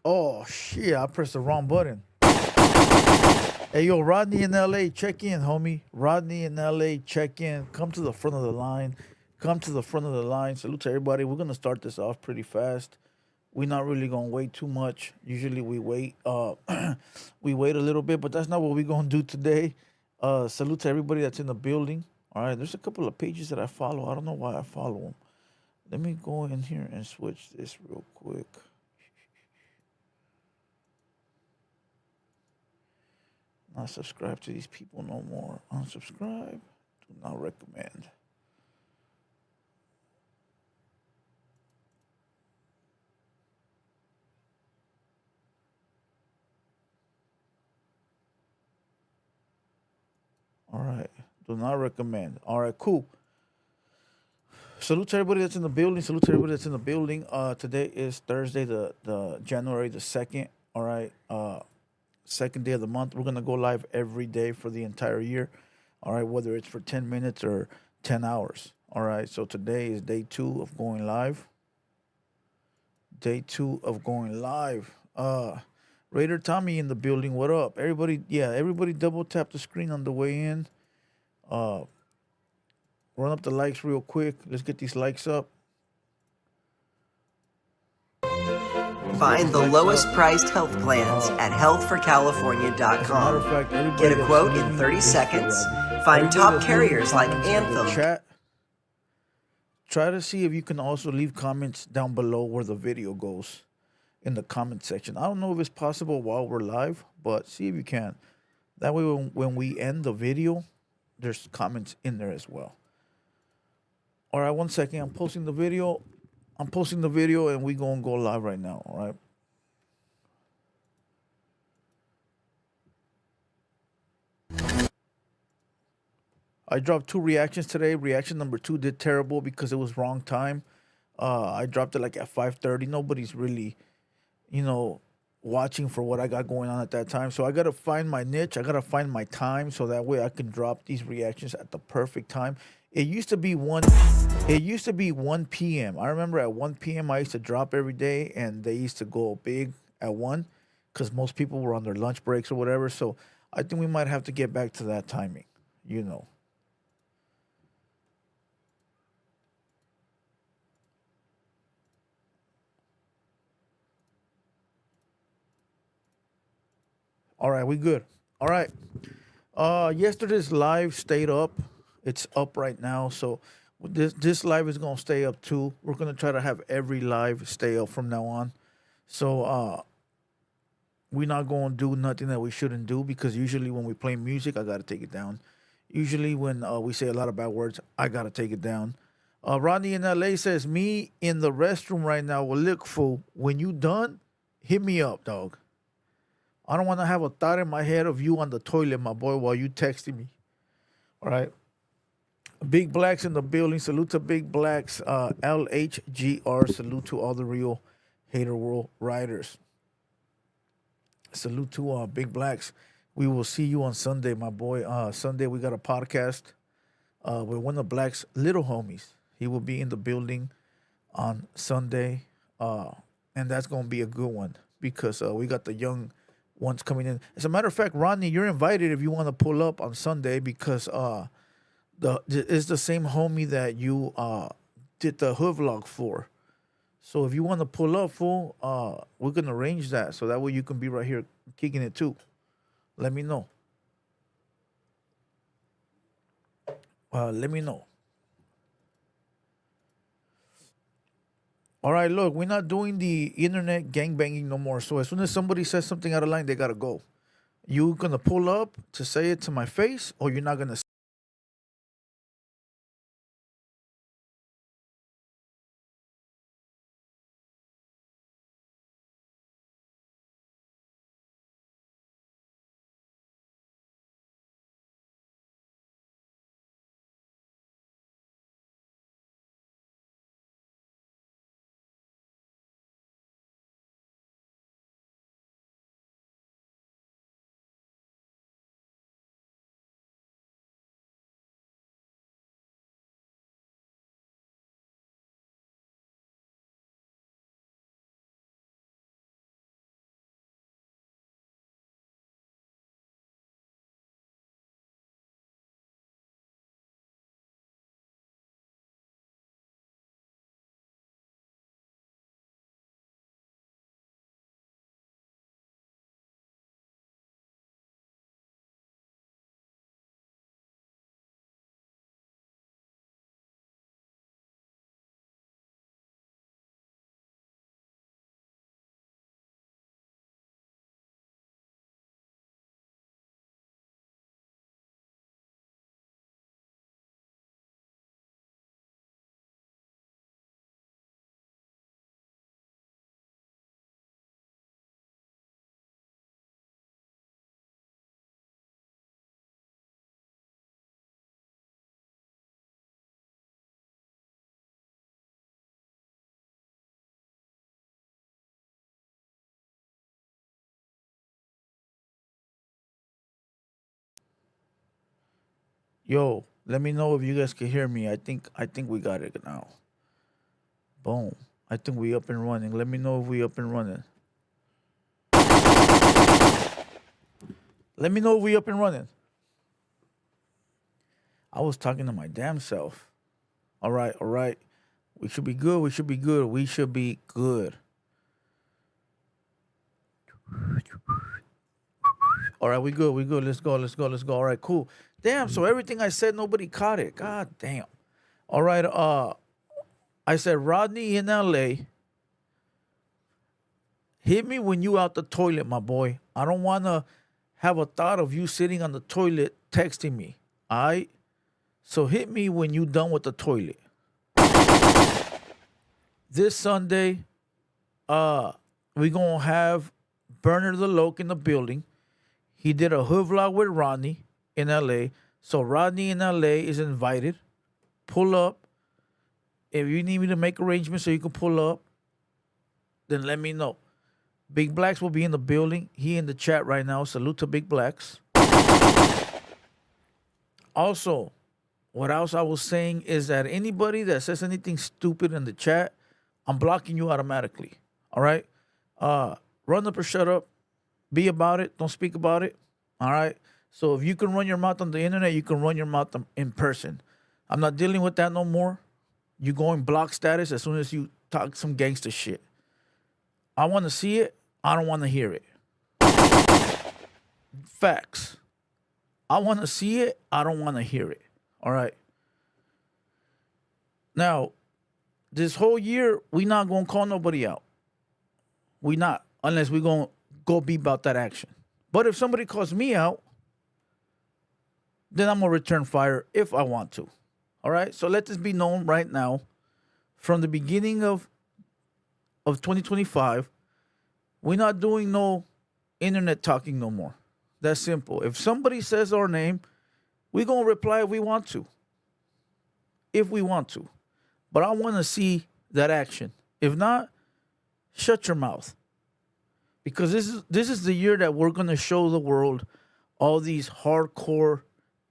Oh shit! I pressed the wrong button. Hey yo, Rodney in LA, check in, homie. Rodney in LA, check in. Come to the front of the line. Come to the front of the line. Salute to everybody. We're gonna start this off pretty fast. We're not really gonna wait too much. Usually we wait. We wait a little bit, but that's not what we're gonna do today. Salute to everybody that's in the building. All right, there's a couple of pages that I follow. I don't know why I follow them. Let me go in here and switch this real quick. Not subscribe to these people no more. Unsubscribe. Do not recommend. All right. Do not recommend. All right, cool. Salute to everybody that's in the building. Salute to everybody that's in the building. Today is Thursday, the January the 2nd. All right. Second day of the month. We're gonna go live every day for the entire year. All right, whether it's for 10 minutes or 10 hours. All right. So today is day 2 of going live. Day 2 of going live. Raider Tommy in the building. What up? Everybody, yeah, everybody double tap the screen on the way in. Uh Run up the likes real quick. Let's get these likes up. Find the lowest priced health plans at healthforcalifornia.com. Get a quote in 30 seconds. Find top carriers like Anthem. Chat. Try to see if you can also leave comments down below where the video goes in the comment section. I don't know if it's possible while we're live, but see if you can. That way when we end the video, there's comments in there as well. All right, 1 second. I'm posting the video. And we gonna go live right now. All right. I dropped 2 reactions today. Reaction number 2 did terrible because it was wrong time. I dropped it like at 5:30. Nobody's really, watching for what I got going on at that time. So I gotta find my niche. I gotta find my time so that way I can drop these reactions at the perfect time. It used to be 1 p.m. I remember at 1 p.m. I used to drop every day and they used to go big at 1 because most people were on their lunch breaks or whatever. So I think we might have to get back to that timing, you know. All right, we good. All right. Yesterday's live stayed up. It's up right now, so this live is gonna stay up too. We're gonna try to have every live stay up from now on. So we're not gonna do nothing that we shouldn't do because usually when we play music, I gotta take it down. Usually when we say a lot of bad words, I gotta take it down. Rodney in LA says, "Me in the restroom right now will look fool. When you done, hit me up, dog. I don't want to have a thought in my head of you on the toilet, my boy, while you texting me. All right. Big Blacks in the building. Salute to Big Blacks. LHGR. Salute to all the real Hater World riders. Salute to Big Blacks. We will see you on Sunday, my boy. Sunday we got a podcast with one of Black's little homies. He will be in the building on Sunday, and that's gonna be a good one because we got the young ones coming in. As a matter of fact, Rodney, you're invited if you want to pull up on Sunday because it's the same homie that you did the hood vlog for. So if you want to pull up, fool, we're gonna arrange that so that way you can be right here kicking it too. Let me know. Let me know. All right, look, we're not doing the internet gangbanging no more. So as soon as somebody says something out of line, they gotta go. You gonna pull up to say it to my face, or you're not gonna Yo, let me know if you guys can hear me. I think we got it now. Boom. I think we up and running. Let me know if we up and running. Let me know if we up and running. I was talking to my damn self. All right, all right. We should be good. We should be good. We should be good. All right, we good. We good. Let's go. Let's go. Let's go. All right, cool. Damn. So everything I said, nobody caught it. God damn. All right. I said Rodney in L.A. Hit me when you out the toilet, my boy. I don't wanna have a thought of you sitting on the toilet texting me. All right. So hit me when you done with the toilet. This Sunday, we gonna have Bernard the Loke in the building. He did a hood vlog with Rodney in LA. So Rodney in LA is invited. Pull up. If you need me to make arrangements so you can pull up, then let me know. Big Blacks will be in the building. He in the chat right now. Salute to Big Blacks. Also, what else I was saying is that anybody that says anything stupid in the chat, I'm blocking you automatically. All right? Run up or shut up. Be about it. Don't speak about it. All right? So if you can run your mouth on the internet, you can run your mouth in person. I'm not dealing with that no more. You go in block status as soon as you talk some gangster shit. I want to see it. I don't want to hear it. Facts. I want to see it. I don't want to hear it. All right? Now, this whole year, we not going to call nobody out. We not. Unless we going to go be about that action. But if somebody calls me out, then I'm going to return fire if I want to. All right? So let this be known right now. From the beginning of 2025, we're not doing no internet talking no more. That's simple. If somebody says our name, we're going to reply if we want to. If we want to. But I want to see that action. If not, shut your mouth. Because this is the year that we're going to show the world all these hardcore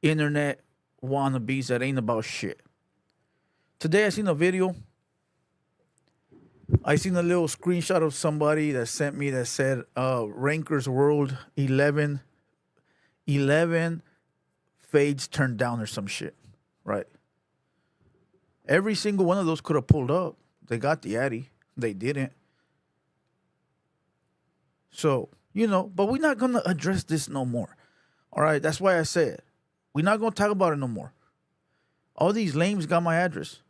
internet wannabes that ain't about shit. Today I seen a video. I seen a little screenshot of somebody that sent me that said Ranker's World 11 fades turned down or some shit. Right. Every single one of those could have pulled up. They got the Addy. They didn't. So, but we're not going to address this no more. All right, that's why I said we're not going to talk about it no more. All these lames got my address.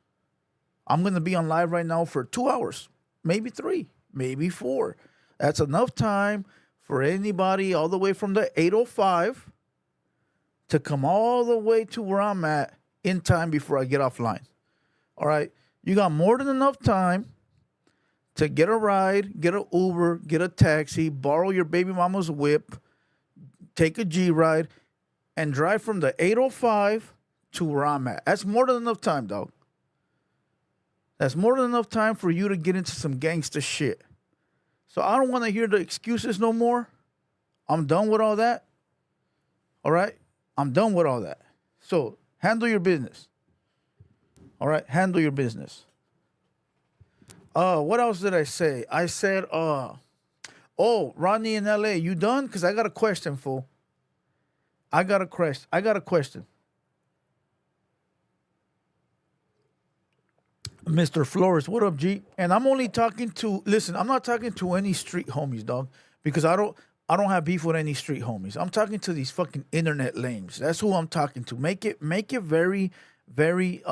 I'm going to be on live right now for 2 hours, maybe 3, maybe 4. That's enough time for anybody all the way from the 805 to come all the way to where I'm at in time before I get offline. All right, you got more than enough time to get a ride, get an Uber, get a taxi, borrow your baby mama's whip, take a G ride, and drive from the 805 to where I'm at. That's more than enough time, dog. That's more than enough time for you to get into some gangster shit. So I don't want to hear the excuses no more. I'm done with all that. All right? I'm done with all that. So handle your business. All right? Handle your business. What else did I say? I said, Rodney in LA, you done? Because I got a question, fool. I got a question. Mr. Flores, what up, G? And I'm only talking to, listen, I'm not talking to any street homies, dog, because I don't have beef with any street homies. I'm talking to these fucking internet lames. That's who I'm talking to. Make it very, very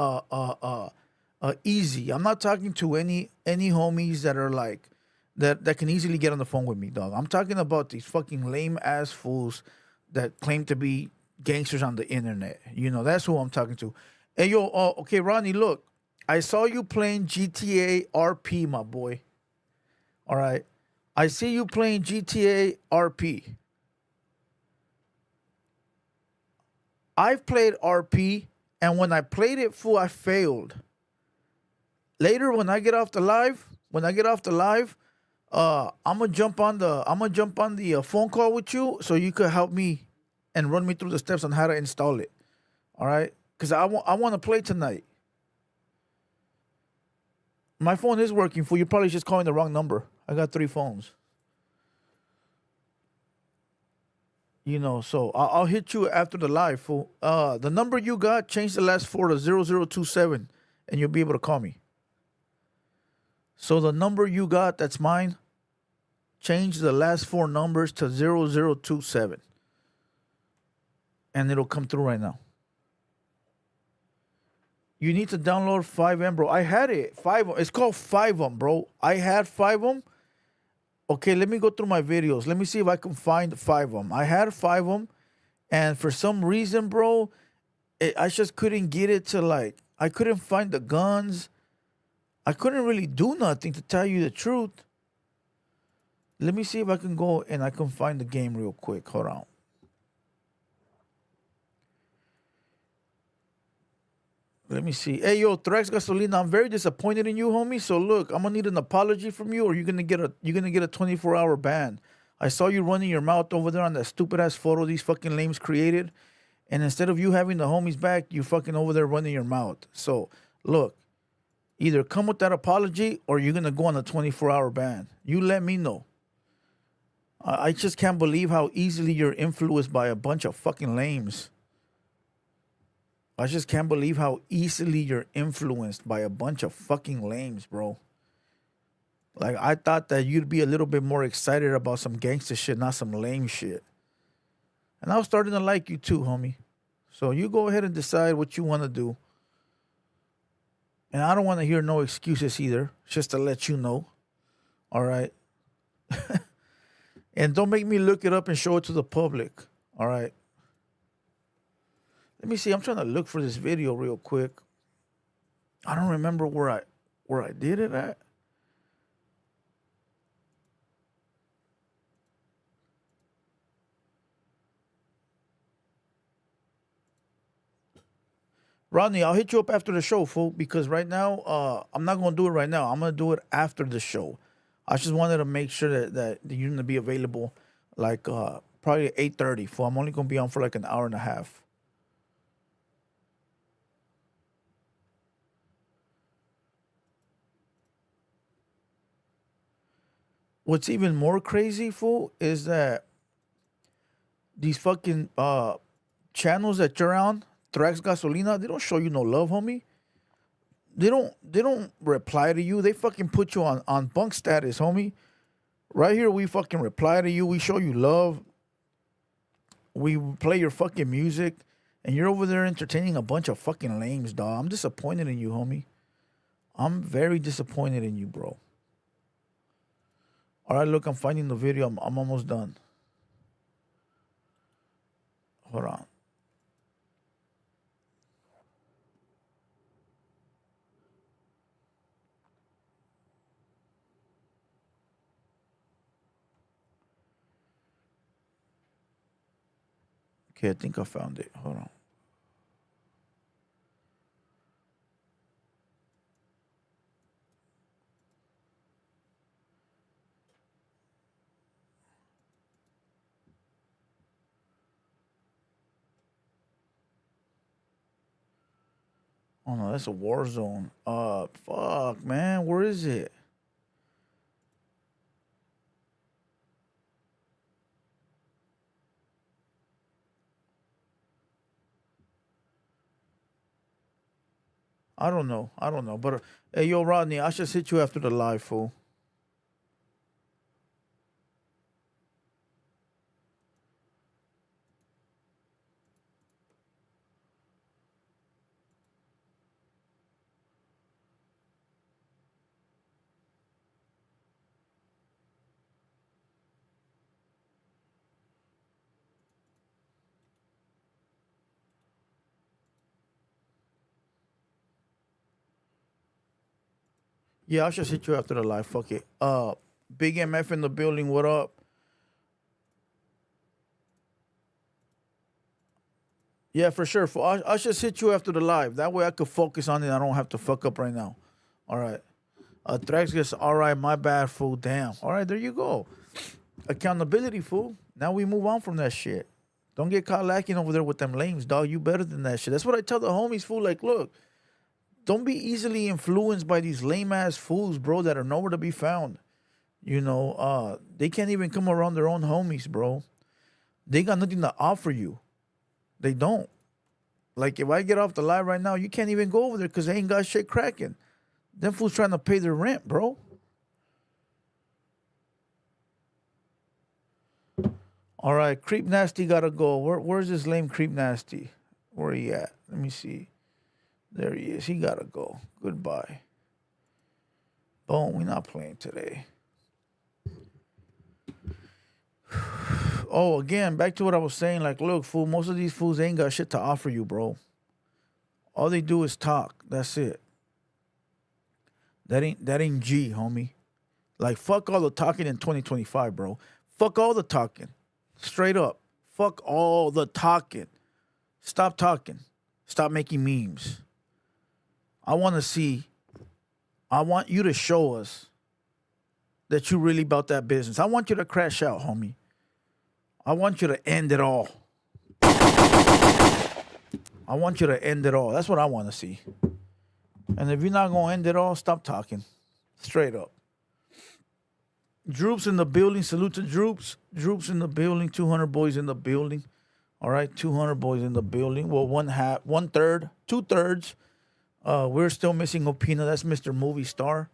easy. I'm not talking to any homies that are like that can easily get on the phone with me, dog. I'm talking about these fucking lame ass fools that claim to be gangsters on the internet. That's who I'm talking to. Hey, yo, okay, Rodney, look. I saw you playing GTA RP, my boy. All right. I see you playing GTA RP. I've played RP, and when I played it, fool, I failed. Later, when I get off the live, I'm gonna jump on the phone call with you so you could help me and run me through the steps on how to install it. All right, because I want to play tonight. My phone is working, fool. You're probably just calling the wrong number. I got 3 phones. You know, so I'll hit you after the live, fool. The number you got, change the last 4 to 0027, and you'll be able to call me. So the number you got, that's mine, change the last 4 numbers to 0027. And it'll come through right now. You need to download 5M, bro. I had it. 5M. It's called 5M, bro. I had 5M. Okay, let me go through my videos. Let me see if I can find 5M. I had 5M, and for some reason, bro, I just couldn't get it to, like, I couldn't find the guns. I couldn't really do nothing, to tell you the truth. Let me see if I can go and I can find the game real quick. Hold on. Let me see. Hey, yo, Threx Gasolina, I'm very disappointed in you, homie. So look, I'm gonna need an apology from you, or you're gonna get a 24-hour ban. I saw you running your mouth over there on that stupid ass photo these fucking lames created, and instead of you having the homies back, you fucking over there running your mouth. So look, either come with that apology, or you're gonna go on a 24-hour ban. You let me know. I just can't believe how easily you're influenced by a bunch of fucking lames. I just can't believe how easily you're influenced by a bunch of fucking lames, bro. Like, I thought that you'd be a little bit more excited about some gangster shit, not some lame shit. And I was starting to like you too, homie. So you go ahead and decide what you want to do. And I don't want to hear no excuses either, just to let you know. All right? And don't make me look it up and show it to the public. All right? Let me see. I'm trying to look for this video real quick. I don't remember where I did it at. Rodney, I'll hit you up after the show, fool, because right now, I'm not going to do it right now. I'm going to do it after the show. I just wanted to make sure that you're going to be available, like, probably at 8:30, fool. I'm only going to be on for like an hour and a half. What's even more crazy, fool, is that these fucking channels that you're on, Thrax Gasolina, they don't show you no love, homie. They don't reply to you. They fucking put you on bunk status, homie. Right here, we fucking reply to you. We show you love. We play your fucking music. And you're over there entertaining a bunch of fucking lames, dog. I'm disappointed in you, homie. I'm very disappointed in you, bro. All right, look, I'm finding the video. I'm almost done. Hold on. Okay, I think I found it. Hold on. Oh no, that's a war zone. Fuck, man, where is it? I don't know. But hey, yo, Rodney, I should hit you after the live, fool. Yeah, I should hit you after the live. Fuck it. Big MF in the building. What up? Yeah, for sure. I should hit you after the live. That way I could focus on it. I don't have to fuck up right now. All right. Thrax gets all right. My bad, fool. Damn. All right, there you go. Accountability, fool. Now we move on from that shit. Don't get caught lacking over there with them lames, dog. You better than that shit. That's what I tell the homies, fool. Like, look, don't be easily influenced by these lame ass fools, bro, that are nowhere to be found. You know, they can't even come around their own homies, bro. They got nothing to offer you. They don't. Like, if I get off the live right now, you can't even go over there because they ain't got shit cracking. Them fools trying to pay their rent, bro. All right, Creep Nasty gotta go. Where's this lame Creep Nasty? Where he at? Let me see. There he is. He gotta go. Goodbye. Boom, we not playing today. Oh, again, back to what I was saying. Like, look, fool, most of these fools ain't got shit to offer you, bro. All they do is talk. That's it. That ain't G, homie. Like, fuck all the talking in 2025, bro. Fuck all the talking. Straight up. Fuck all the talking. Stop talking. Stop making memes. I want you to show us that you really about that business. I want you to crash out, homie. I want you to end it all. I want you to end it all. That's what I want to see. And if you're not going to end it all, stop talking. Straight up. Droops in the building. Salute to Droops. Droops in the building. 200 boys in the building. All right, 200 boys in the building. Well, 2/3. We're still missing Opina. That's Mr. Movie Star.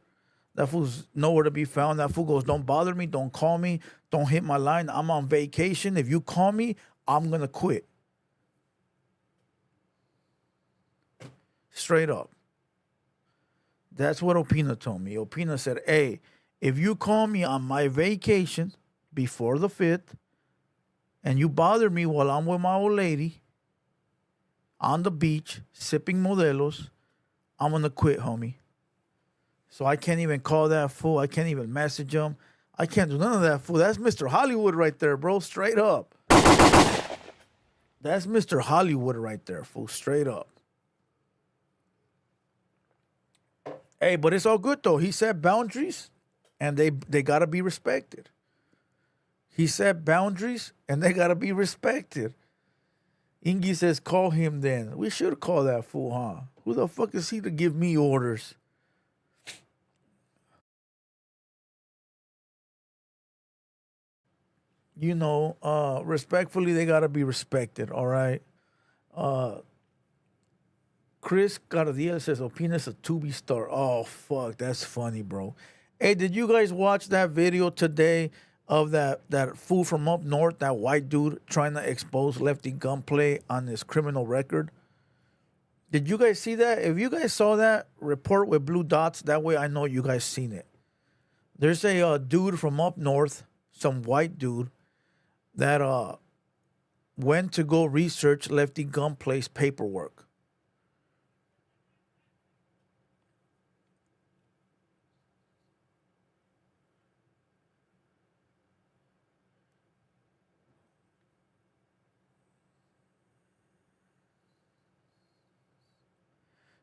That fool's nowhere to be found. That fool goes, don't bother me. Don't call me. Don't hit my line. I'm on vacation. If you call me, I'm going to quit. Straight up. That's what Opina told me. Opina said, hey, if you call me on my vacation before the 5th and you bother me while I'm with my old lady on the beach sipping modelos, I'm going to quit, homie. So I can't even call that fool. I can't even message him. I can't do none of that, fool. That's Mr. Hollywood right there, bro. Straight up. That's Mr. Hollywood right there, fool. Straight up. Hey, but it's all good, though. He set boundaries, and they got to be respected. He set boundaries, and they got to be respected. Ingy says, call him then. We should call that fool, huh? Who the fuck is he to give me orders? You know, respectfully, they got to be respected, all right? Chris Cardiel says, Opina's a Tubi star. Oh, fuck, that's funny, bro. Hey, did you guys watch that video today of that fool from up north, that white dude trying to expose lefty gunplay on his criminal record? Did you guys see that? If you guys saw that, report with blue dots. That way I know you guys seen it. There's a dude from up north, some white dude, that went to go research lefty gunplay's paperwork.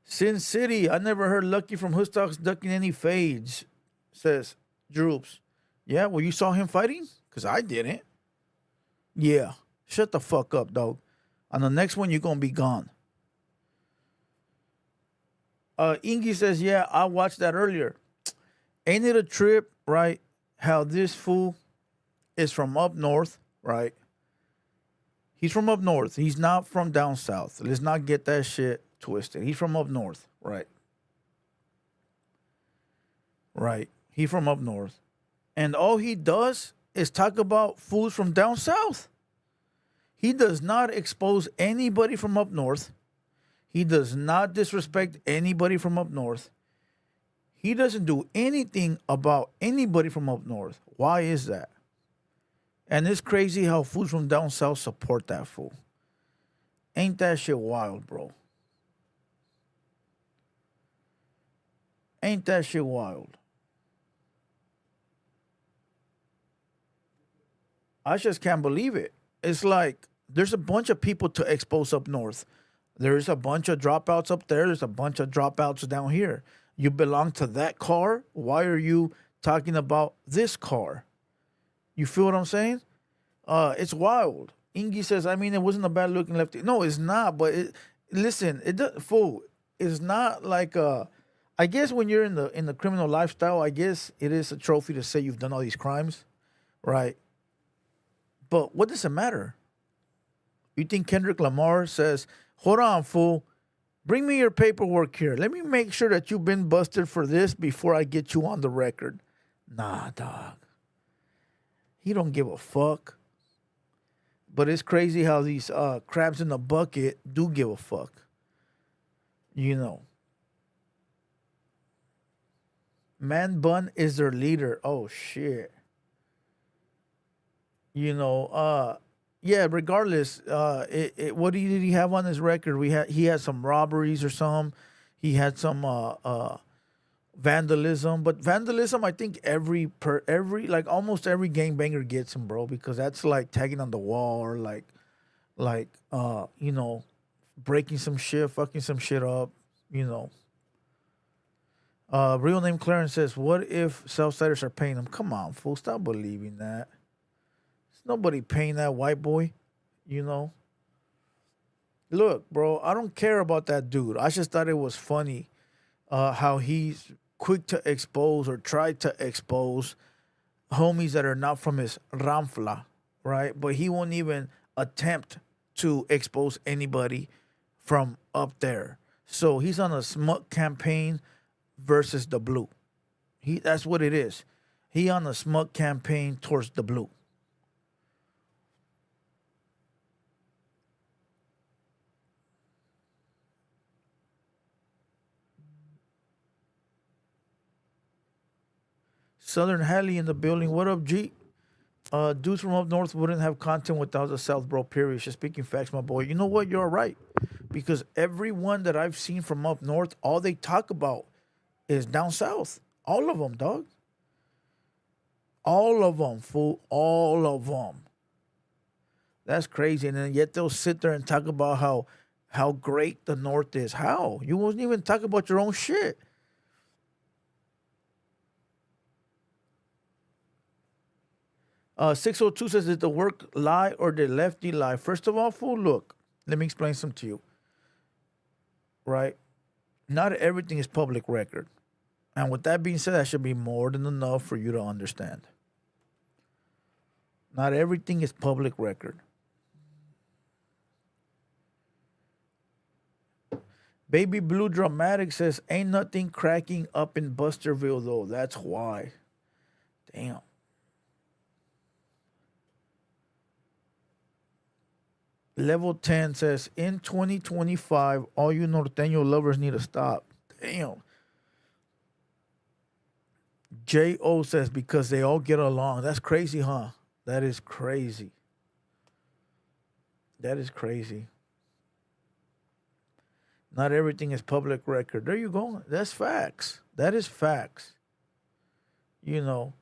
Sin City, I never heard Lucky from Hoodstocks ducking any fades, says Droops. Yeah, well, you saw him fighting? Because I didn't. Yeah, shut the fuck up, dog. On the next one, you're going to be gone. Ingy says, yeah, I watched that earlier. Ain't it a trip, right? How this fool is from up north, right? He's from up north. He's not from down south. Let's not get that shit twisted. He's from up north, right? Right. He from up north. And all he does is talk about fools from down south. He does not expose anybody from up north. He does not disrespect anybody from up north. He doesn't do anything about anybody from up north. Why is that? And it's crazy how fools from down south support that fool. Ain't that shit wild, bro? Ain't that shit wild? I just can't believe it. It's like there's a bunch of people to expose up north. There's a bunch of dropouts up there. There's a bunch of dropouts down here. You belong to that car. Why are you talking about this car? You feel what I'm saying? It's wild. Ingy says, I mean, it wasn't a bad looking lefty. No, it's not. But listen, it does, fool. It's not like I guess when you're in the criminal lifestyle, I guess it is a trophy to say you've done all these crimes, right? But what does it matter? You think Kendrick Lamar says, "Hold on, fool, bring me your paperwork here. Let me make sure that you've been busted for this before I get you on the record." Nah, dog. He don't give a fuck. But it's crazy how these crabs in the bucket do give a fuck. You know. Man Bun is their leader. Oh shit. You know, yeah, regardless, what did he have on his record? He had some robberies or some. He had some vandalism, but vandalism, I think every like almost every gangbanger gets him, bro, because that's like tagging on the wall or like you know, breaking some shit, fucking some shit up, you know. Real name Clarence says, "What if Southsiders are paying him?" Come on, fool, stop believing that. There's nobody paying that white boy, you know. Look, bro, I don't care about that dude. I just thought it was funny how he's quick to expose or try to expose homies that are not from his ramfla, right? But he won't even attempt to expose anybody from up there. So he's on a smut campaign versus the blue. That's what it is. He on a smut campaign towards the blue. Southern Halley in the building. What up, G? Dudes from up north wouldn't have content without the South, bro. Period. Just speaking facts, my boy. You know what? You're right. Because everyone that I've seen from up north, all they talk about is down south. All of them, dog. All of them, fool. All of them. That's crazy. And then yet they'll sit there and talk about how great the north is. How? You won't even talk about your own shit. 602 says, did the work lie or did Lefty lie? First of all, fool, look, let me explain something to you. Right? Not everything is public record. And with that being said, that should be more than enough for you to understand. Not everything is public record. Baby Blue Dramatic says, ain't nothing cracking up in Busterville, though. That's why. Damn. Level 10 says, in 2025, all you norteño lovers need to stop. Damn. J.O. says, because they all get along. That's crazy, huh? That is crazy. That is crazy. Not everything is public record. There you go. That's facts. That is facts. You know,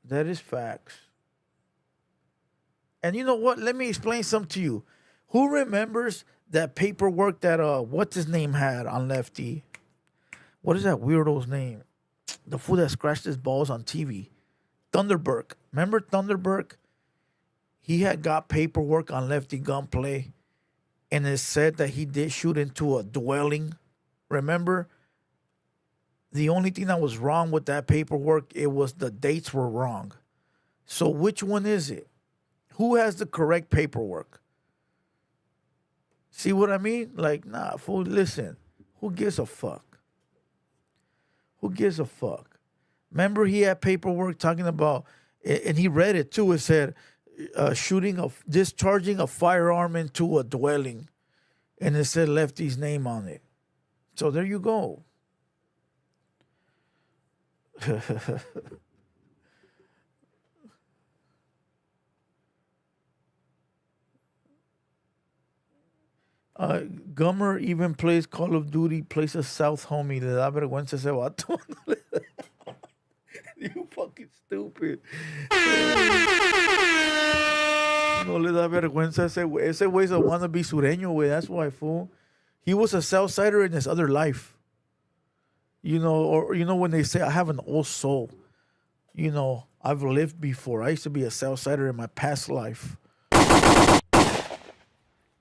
that is facts. And you know what? Let me explain something to you. Who remembers that paperwork that what's his name had on Lefty? What is that weirdo's name? The fool that scratched his balls on TV. Thunderberg. Remember Thunderberg? He had got paperwork on Lefty Gunplay, and it said that he did shoot into a dwelling. Remember? The only thing that was wrong with that paperwork, it was the dates were wrong. So which one is it? Who has the correct paperwork? See what I mean? Like, nah, fool, listen. Who gives a fuck? Who gives a fuck? Remember he had paperwork talking about, and he read it too. It said, discharging a firearm into a dwelling. And it said Lefty's name on it. So there you go. Gummer even plays Call of Duty, plays a South homie. Le da vergüenza ese vato. You fucking stupid. No le da vergüenza ese güey. Ese güey's a wannabe sureño, güey. That's why, fool. He was a Southsider in his other life. You know, or you know when they say, I have an old soul. You know, I've lived before. I used to be a Southsider in my past life.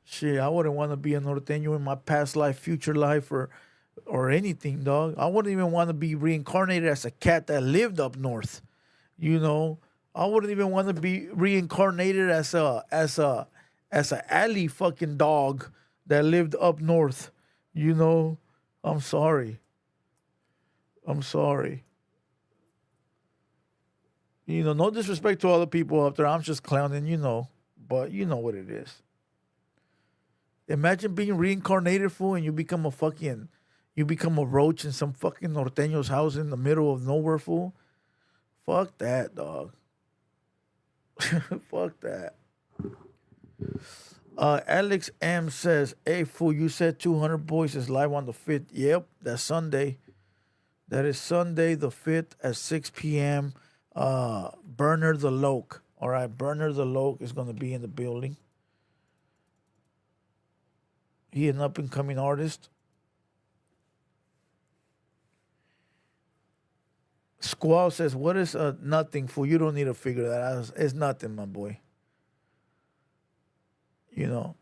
Shit, I wouldn't want to be a norteño in my past life, future life, or anything, dog. I wouldn't even want to be reincarnated as a cat that lived up north. You know, I wouldn't even want to be reincarnated as a alley fucking dog that lived up north. You know, I'm sorry. I'm sorry. You know, no disrespect to other people up there. I'm just clowning, but you know what it is. Imagine being reincarnated, fool, and you become a roach in some fucking norteño's house in the middle of nowhere, fool. Fuck that, dog. Fuck that. Alex M says, "Hey, fool, you said 200 Boys is live on the 5th. Yep, that's Sunday. That is Sunday the 5th at 6 p.m. Burner the Loke. All right, Burner the Loke is going to be in the building. He an up-and-coming artist. Squall says, what is nothing, fool? You don't need to figure that out. It's nothing, my boy. You know.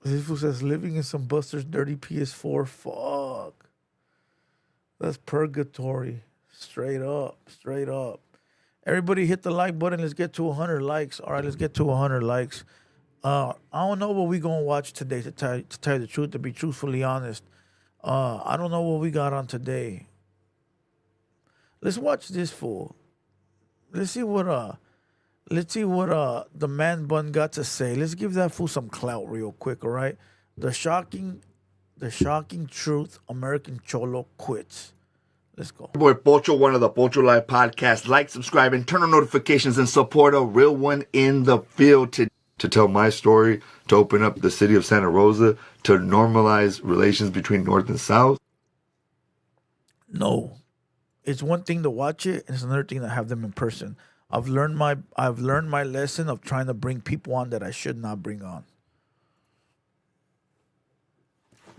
This fool says, living in some Buster's dirty PS4. Fuck. That's purgatory. Straight up. Straight up. Everybody hit the like button. Let's get to 100 likes. All right, let's get to 100 likes. I don't know what we going to watch today, to tell you the truth, to be truthfully honest. I don't know what we got on today. Let's watch this fool. Let's see what the man bun got to say. Let's give that fool some clout real quick, all right? The shocking truth, American Cholo quits. Let's go. Boy Pocho, one of the Pocho Live podcasts. Like, subscribe, and turn on notifications and support a real one in the field to tell my story, to open up the city of Santa Rosa, to normalize relations between North and South. No. It's one thing to watch it, and it's another thing to have them in person. I've learned my lesson of trying to bring people on that I should not bring on.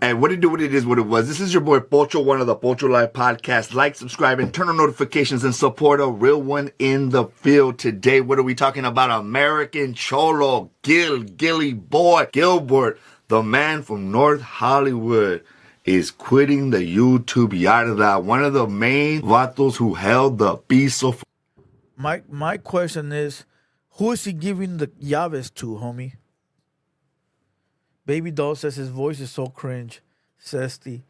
And what it is what it was. This is your boy Pocho, one of the Pocho Live podcasts. Like, subscribe, and turn on notifications and support a real one in the field. Today, what are we talking about? American Cholo, Gilly Boy, Gilbert, the man from North Hollywood, is quitting the YouTube yarda. One of the main vatos who held the piso. My question is, who is he giving the llaves to, homie? Baby Doll says his voice is so cringe. Sesty.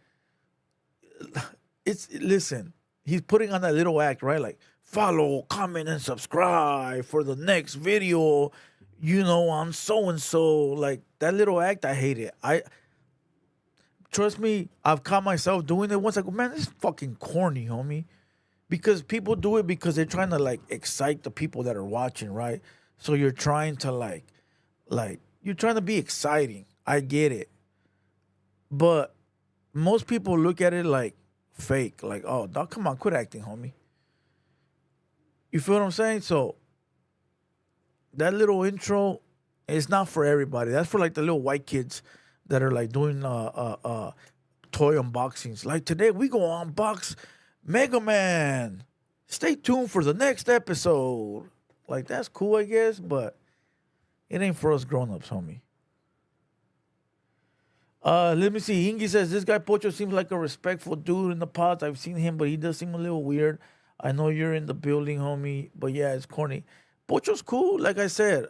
Listen, he's putting on that little act, right? Like, follow, comment, and subscribe for the next video, on so-and-so. Like, that little act, I hate it. Trust me, I've caught myself doing it once. I go, man, this is fucking corny, homie. Because people do it because they're trying to, like, excite the people that are watching, right? So you're trying to, you're trying to be exciting. I get it. But most people look at it like fake. Like, oh, dog, come on, quit acting, homie. You feel what I'm saying? So that little intro is not for everybody. That's for, like, the little white kids that are, like, doing toy unboxings. Like, today we go unbox Mega Man. Stay tuned for the next episode. Like, that's cool, I guess, but it ain't for us grown-ups, homie. Let me see. Ingy says, this guy Pocho seems like a respectful dude in the pods. I've seen him, but he does seem a little weird. I know you're in the building, homie, but yeah, it's corny. Pocho's cool, like I said.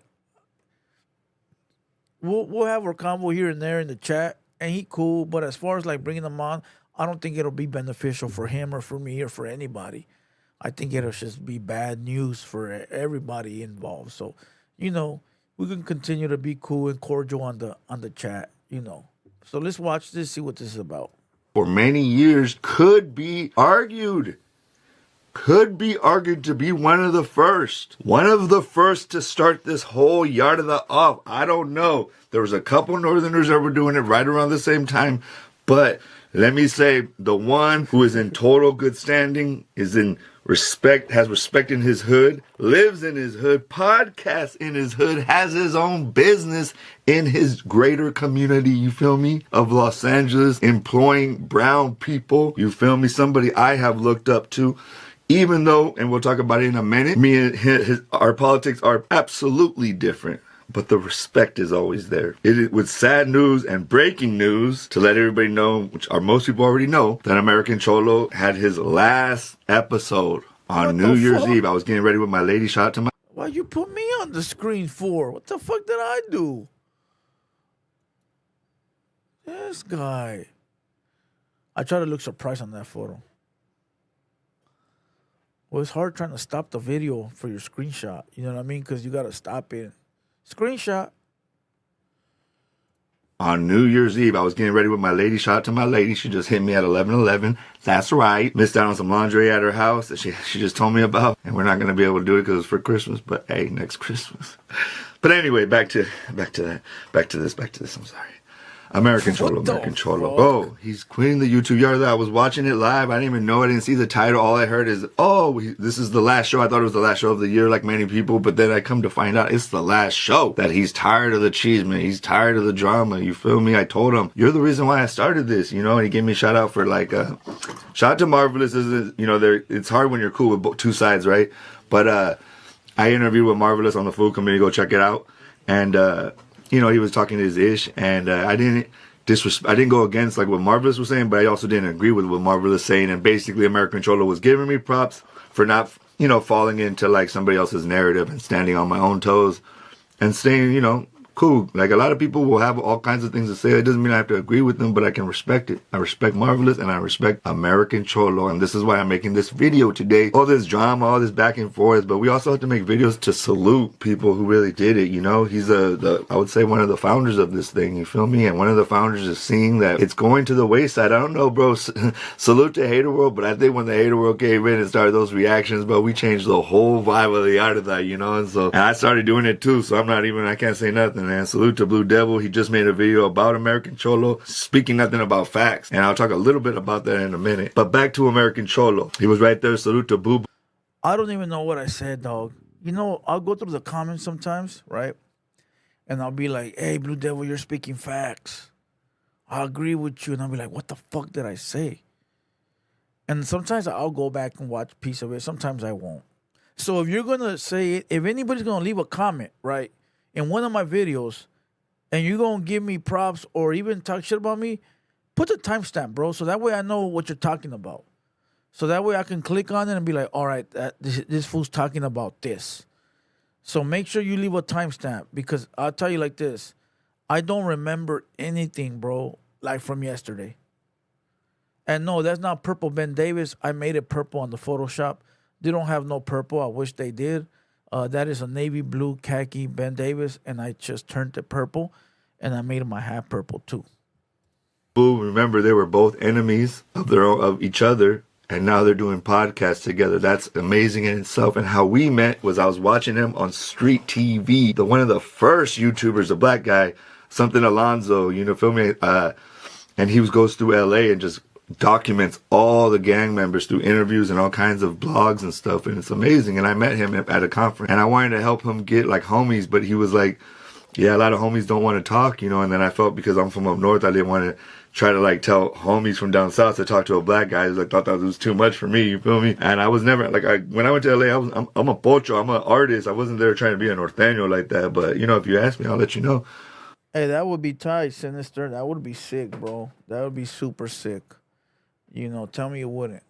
We'll have our convo here and there in the chat, and he cool, but as far as, like, bringing him on, I don't think it'll be beneficial for him or for me or for anybody. I think it'll just be bad news for everybody involved. So, we can continue to be cool and cordial on the chat, So let's watch this, see what this is about. For many years, could be argued to be one of the first to start this whole yarda off. I don't know. There was a couple Northerners that were doing it right around the same time, but let me say, the one who is in total good standing, is in respect, has respect in his hood, lives in his hood, podcasts in his hood, has his own business in his greater community, you feel me, of Los Angeles, employing brown people, you feel me, somebody I have looked up to, Even though, and we'll talk about it in a minute, me and our politics are absolutely different. But the respect is always there. It is with sad news and breaking news to let everybody know, which are most people already know, that American Cholo had his last episode on New Year's Eve. I was getting ready with my lady. Shout out to my... Why you put me on the screen for? What the fuck did I do? This guy. I try to look surprised on that photo. Well, it's hard trying to stop the video for your screenshot. You know what I mean? Because you got to stop it. Screenshot. On New Year's Eve, I was getting ready with my lady. Shout out to my lady. She just hit me at 11:11. That's right. Missed out on some laundry at her house that she just told me about. And we're not going to be able to do it because it's for Christmas. But hey, next Christmas. But anyway, back to this. I'm sorry. American Cholo. Oh, he's quitting the YouTube yard. I was watching it live. I didn't even know. I didn't see the title. All I heard is, this is the last show. I thought it was the last show of the year, like many people. But then I come to find out it's the last show. That he's tired of the cheese, man. He's tired of the drama. You feel me? I told him, you're the reason why I started this, you know. And he gave me a shout out for shout out to Marvelous. It's hard when you're cool with two sides, right? But I interviewed with Marvelous on the Food Committee. Go check it out. And he was talking to his ish, and I didn't go against like what Marvelous was saying, but I also didn't agree with what Marvelous saying. And basically, American Cholo was giving me props for not, falling into like somebody else's narrative and standing on my own toes and staying, cool. Like a lot of people will have all kinds of things to say. It doesn't mean I have to agree with them, but I can respect it. I respect Marvelous and I respect American Cholo. And this is why I'm making this video today. All this drama, all this back and forth, but we also have to make videos to salute people who really did it. He's I would say one of the founders of this thing. You feel me? And one of the founders is seeing that it's going to the wayside. I don't know, bro. Salute to TheHaterWorld, but I think when the TheHaterWorld came in and started those reactions, bro, we changed the whole vibe of the art of that, and I started doing it too. So I can't say nothing. Man, salute to Blue Devil. He just made a video about American Cholo, speaking nothing about facts. And I'll talk a little bit about that in a minute. But back to American Cholo. He was right there. Salute to Boo. I don't even know what I said, dog. I'll go through the comments sometimes, right? And I'll be like, hey, Blue Devil, you're speaking facts. I agree with you. And I'll be like, what the fuck did I say? And sometimes I'll go back and watch a piece of it. Sometimes I won't. So if you're going to say it, if anybody's going to leave a comment, right, in one of my videos, and you're going to give me props or even talk shit about me, put the timestamp, bro, so that way I know what you're talking about. So that way I can click on it and be like, all right, this fool's talking about this. So make sure you leave a timestamp, because I'll tell you like this. I don't remember anything, bro, like from yesterday. And no, that's not purple Ben Davis. I made it purple on the Photoshop. They don't have no purple. I wish they did. That is a navy blue khaki Ben Davis, and I just turned it purple, and I made my hat purple too. Boo, remember they were both enemies of each other, and now they're doing podcasts together. That's amazing in itself. And how we met was I was watching him on Street TV. One of the first YouTubers, a black guy, something Alonzo, feel me? And he goes through LA and just documents all the gang members through interviews and all kinds of blogs and stuff, and it's amazing. And I met him at a conference, and I wanted to help him get like homies, but he was like, yeah, a lot of homies don't want to talk, and then I felt, because I'm from up north, I didn't want to try to like tell homies from down south to talk to a black guy. I thought that was too much for me, you feel me? And I was never when I went to LA, I'm a Pocho, I'm an artist. I wasn't there trying to be a norteño like that, but if you ask me, I'll let you know. Hey, that would be tight, Sinister. That would be sick, bro. That would be super sick. Tell me you wouldn't.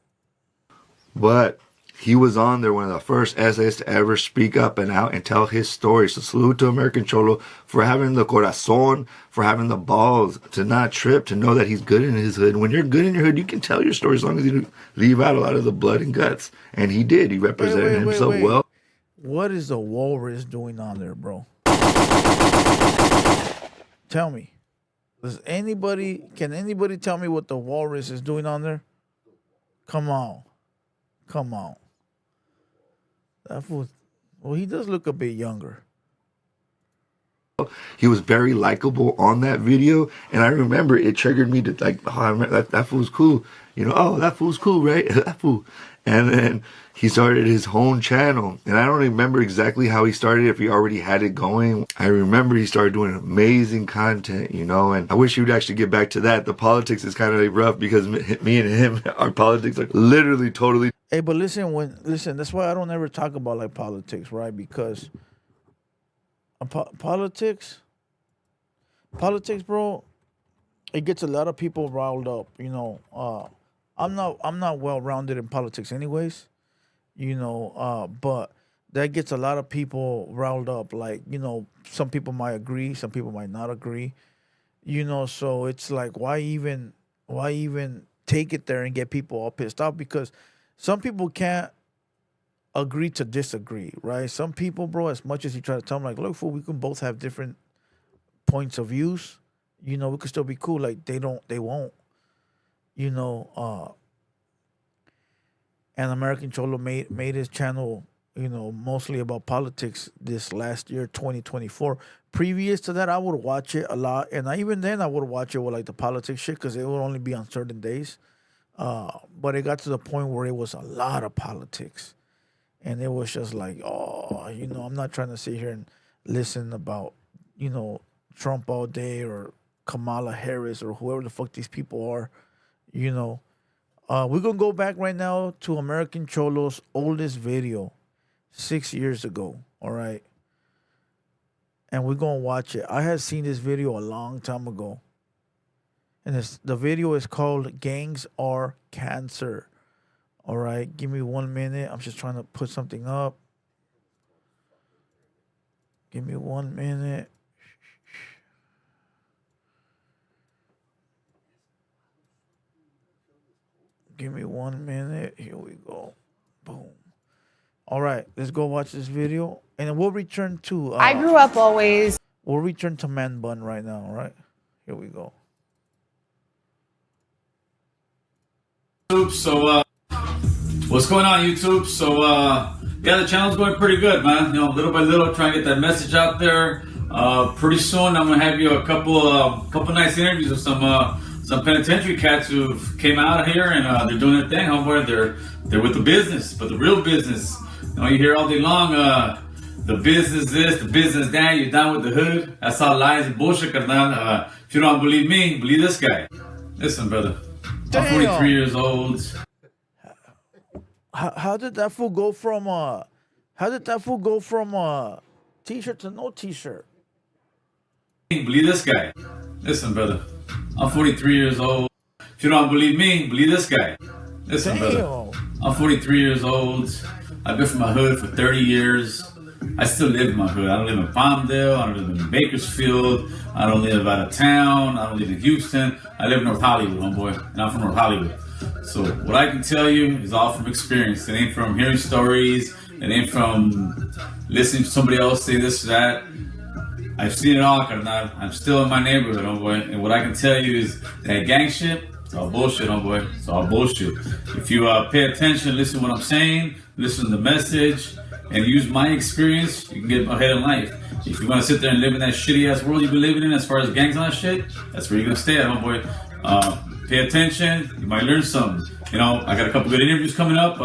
But he was on there, one of the first essays to ever speak up and out and tell his story. So salute to American Cholo for having the corazón, for having the balls to not trip, to know that he's good in his hood. When you're good in your hood, you can tell your story as long as you leave out a lot of the blood and guts. And he did. He represented himself well. What is the walrus doing on there, bro? Tell me. Can anybody tell me what the walrus is doing on there? Come on. That fool, well, he does look a bit younger. He was very likable on that video, and I remember it triggered me to I remember that fool's cool. That fool's cool, right? That fool. And then he started his own channel, and I don't remember exactly how he started, if he already had it going. I remember he started doing amazing content, and I wish he would actually get back to that. The politics is kind of rough because me and him, our politics are literally totally. Hey, but listen, that's why I don't ever talk about like politics, right? Because politics, bro, it gets a lot of people riled up. I'm not well rounded in politics, anyways. But that gets a lot of people riled up. Like, some people might agree, some people might not agree. So it's like, why even take it there and get people all pissed off? Because some people can't agree to disagree, right? Some people, bro, as much as you try to tell them, like, look, fool, we can both have different points of views. We could still be cool. Like, they won't. You know, uh, and American Cholo made his channel, mostly about politics this last year, 2024. Previous to that, I would watch it a lot, and even then, I would watch it with like the politics shit because it would only be on certain days. But it got to the point where it was a lot of politics, and it was just like, oh, I'm not trying to sit here and listen about, Trump all day or Kamala Harris or whoever the fuck these people are, you know. We're gonna go back right now to American Cholo's oldest video, 6 years ago. All right, and we're gonna watch it. I had seen this video a long time ago, and the video is called "Gangs Are Cancer." All right, give me 1 minute. I'm just trying to put something up. Give me 1 minute. Give me 1 minute. Here we go. Boom. All right, let's go watch this video, and then we'll return to. I grew up always. We'll return to Man Bun right now. All right, here we go. So, what's going on, YouTube? So, yeah, the channel's going pretty good, man. Little by little, trying to get that message out there. Pretty soon, I'm gonna have you a couple nice interviews with some penitentiary cats who came out here and they're doing their thing, homeboy. They're with the business, but the real business. You hear all day long, the business this, the business that. You're down with the hood. That's all lies and bullshit, carnal. If you don't believe me, believe this guy. Listen, brother. I'm 43 years old. How did that fool go from t-shirt to no t-shirt? Believe this guy. Listen, brother. I'm 43 years old. If you don't believe me, believe this guy. Listen, brother. I'm 43 years old. I've been from my hood for 30 years. I still live in my hood. I don't live in Palmdale. I don't live in Bakersfield. I don't live out of town. I don't live in Houston. I live in North Hollywood, homeboy. And I'm from North Hollywood. So what I can tell you is all from experience. It ain't from hearing stories. It ain't from listening to somebody else say this or that. I've seen it all, carnal. I'm still in my neighborhood, homeboy. And what I can tell you is that gang shit, it's all bullshit, homeboy. It's all bullshit. If you pay attention, listen to what I'm saying, listen to the message, and use my experience, you can get ahead in life. If you want to sit there and live in that shitty ass world you've been living in as far as gangs and that shit, that's where you're going to stay at, homeboy. Pay attention, you might learn something. I got a couple good interviews coming up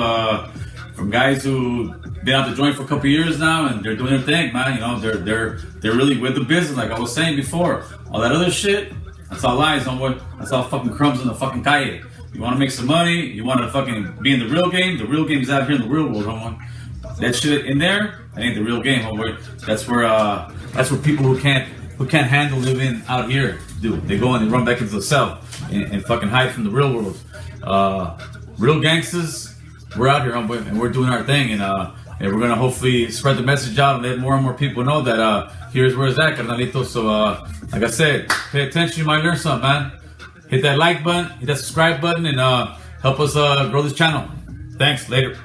from guys who been out the joint for a couple years now, and they're doing their thing, man. They're really with the business, like I was saying before. All that other shit, that's all lies, homeboy. That's all fucking crumbs in the fucking calle. You want to make some money, you want to fucking be in the real game is out here in the real world, homeboy. That shit in there, that ain't the real game, homeboy. That's where people who can't handle living out here do. They go and they run back into the cell and fucking hide from the real world. Real gangsters, we're out here, homeboy, and we're doing our thing, and we're gonna hopefully spread the message out and let more and more people know that here's where it's at, carnalito. So like I said, pay attention, you might learn something, man. Hit that like button, hit that subscribe button, and help us grow this channel. Thanks, later.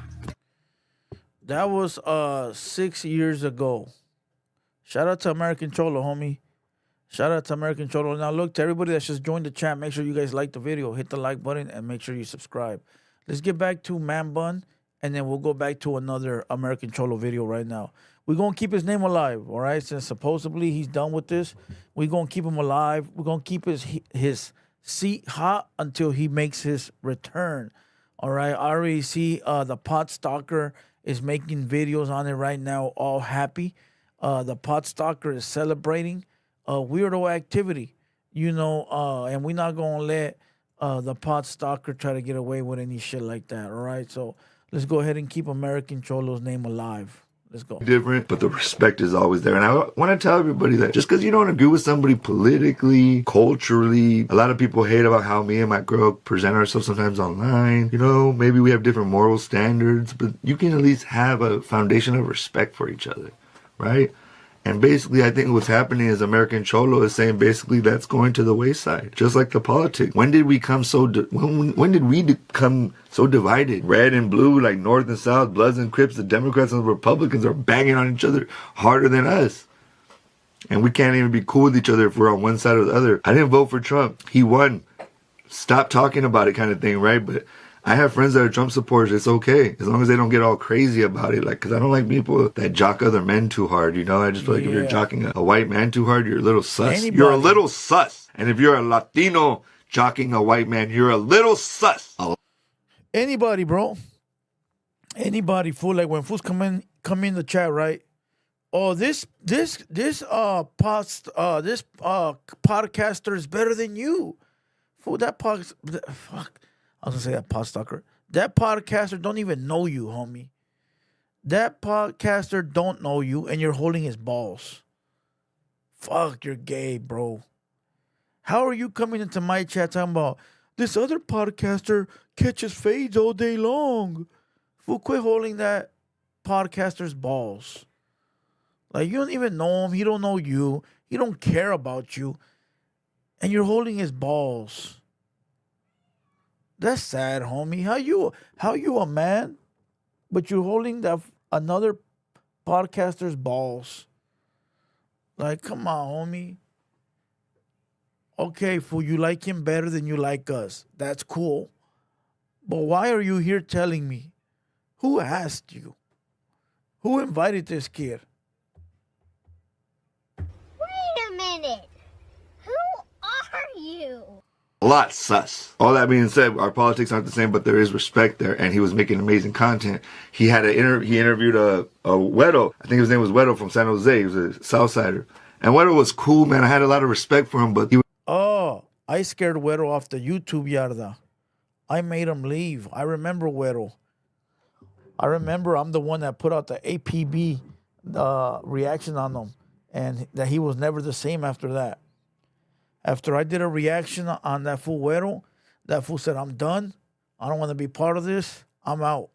That was 6 years ago. Shout out to American Cholo, homie. Shout out to American Cholo. Now look, to everybody that's just joined the chat, make sure you guys like the video, hit the like button, and make sure you subscribe. Let's get back to Man Bun, and then we'll go back to another American Cholo video right now. We're going to keep his name alive, all right? Since supposedly he's done with this, we're going to keep him alive. We're going to keep his seat hot until he makes his return, all right? I already see the pot stalker is making videos on it right now, all happy. The pot stalker is celebrating weirdo activity, and we're not going to let the pot stalker try to get away with any shit like that, all right? So Let's go ahead and keep American Cholo's name alive. Let's go. Different, but the respect is always there. And I want to tell everybody that just because you don't agree with somebody politically, culturally, a lot of people hate about how me and my girl present ourselves sometimes online. You know, maybe we have different moral standards, but you can at least have a foundation of respect for each other, right? And basically, I think what's happening is American Cholo is saying basically that's going to the wayside, just like the politics. When did we come so? When did we become so divided? Red and blue, like North and South, Bloods and Crips. The Democrats and the Republicans are banging on each other harder than us, and we can't even be cool with each other if we're on one side or the other. I didn't vote for Trump. He won. Stop talking about it, kind of thing, right? But I have friends that are Trump supporters. It's okay as long as they don't get all crazy about it. Like, because I don't like people that jock other men too hard. You know, I just feel like if you're jocking a white man too hard, you're a little sus. Anybody. You're a little sus. And if you're a Latino jocking a white man, you're a little sus. Anybody, bro. Anybody, fool. Like when fools come in the chat, right? Oh, this podcaster is better than you. Fool, fuck. I was gonna say that pod stalker. That podcaster don't even know you, homie. That podcaster don't know you, and you're holding his balls. Fuck, you're gay, bro. How are you coming into my chat talking about this other podcaster catches fades all day long? Fool, quit holding that podcaster's balls. Like, you don't even know him. He don't know you. He don't care about you. And you're holding his balls. That's sad, homie. How you a man, but you're holding another podcaster's balls? Like, come on, homie. Okay, fool, you like him better than you like us. That's cool. But why are you here telling me? Who asked you? Who invited this kid? Wait a minute. Who are you? A lot sus. All that being said, our politics aren't the same, but there is respect there, and he was making amazing content. He had he interviewed a Wedo. I think his name was Wedo from San Jose. He was a Southsider. And Wedo was cool, man. I had a lot of respect for him, but he was... Oh, I scared Wedo off the YouTube yarda. I made him leave. I remember Wedo. I remember I'm the one that put out the APB reaction on him, and that he was never the same after that. After I did a reaction on that fool Wedo, that fool said, I'm done. I don't want to be part of this. I'm out.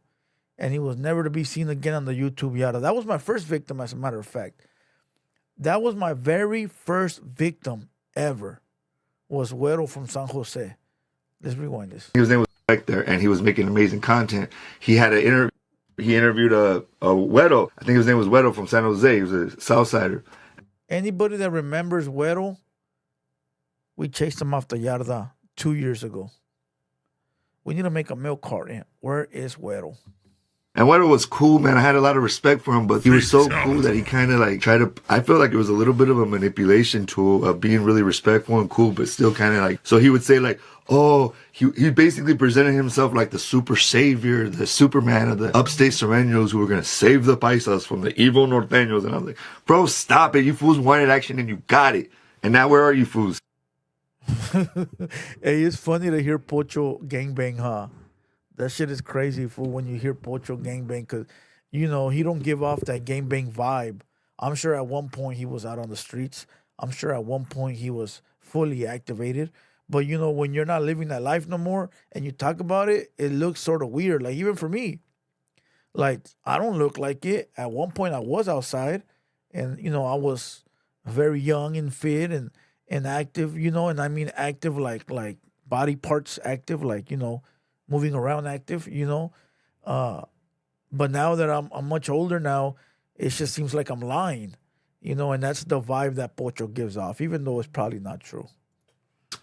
And he was never to be seen again on the YouTube yada. That was my first victim, as a matter of fact. That was my very first victim ever, was Wedo from San Jose. Let's rewind this. His name was back there, and he was making amazing content. He had he interviewed a Wedo. I think his name was Wedo from San Jose. He was a Southsider. Anybody that remembers Wedo, we chased him off the yarda 2 years ago. We need to make a milk carton. Where is Wedo? And Wedo was cool, man. I had a lot of respect for him, but he was so cool that he kind of like tried to... I feel like it was a little bit of a manipulation tool of being really respectful and cool, but still kind of like... So he would say like, oh, he basically presented himself like the super savior, the Superman of the upstate Sereños who were going to save the paisas from the evil norteños. And I was like, bro, stop it. You fools wanted action and you got it. And now where are you fools? Hey, it's funny to hear Pocho gangbang, huh? That shit is crazy, fool, when you hear Pocho gangbang, because, you know, he don't give off that gangbang vibe. I'm sure at one point he was out on the streets. I'm sure at one point he was fully activated. But, you know, when you're not living that life no more and you talk about it, it looks sort of weird. Like, even for me, like, I don't look like it. At one point I was outside and, you know, I was very young and fit and active, you know, and I mean active like body parts active, like, you know, moving around active, you know. But now that I'm much older now, it just seems like I'm lying, you know, and that's the vibe that Pocho gives off, even though it's probably not true.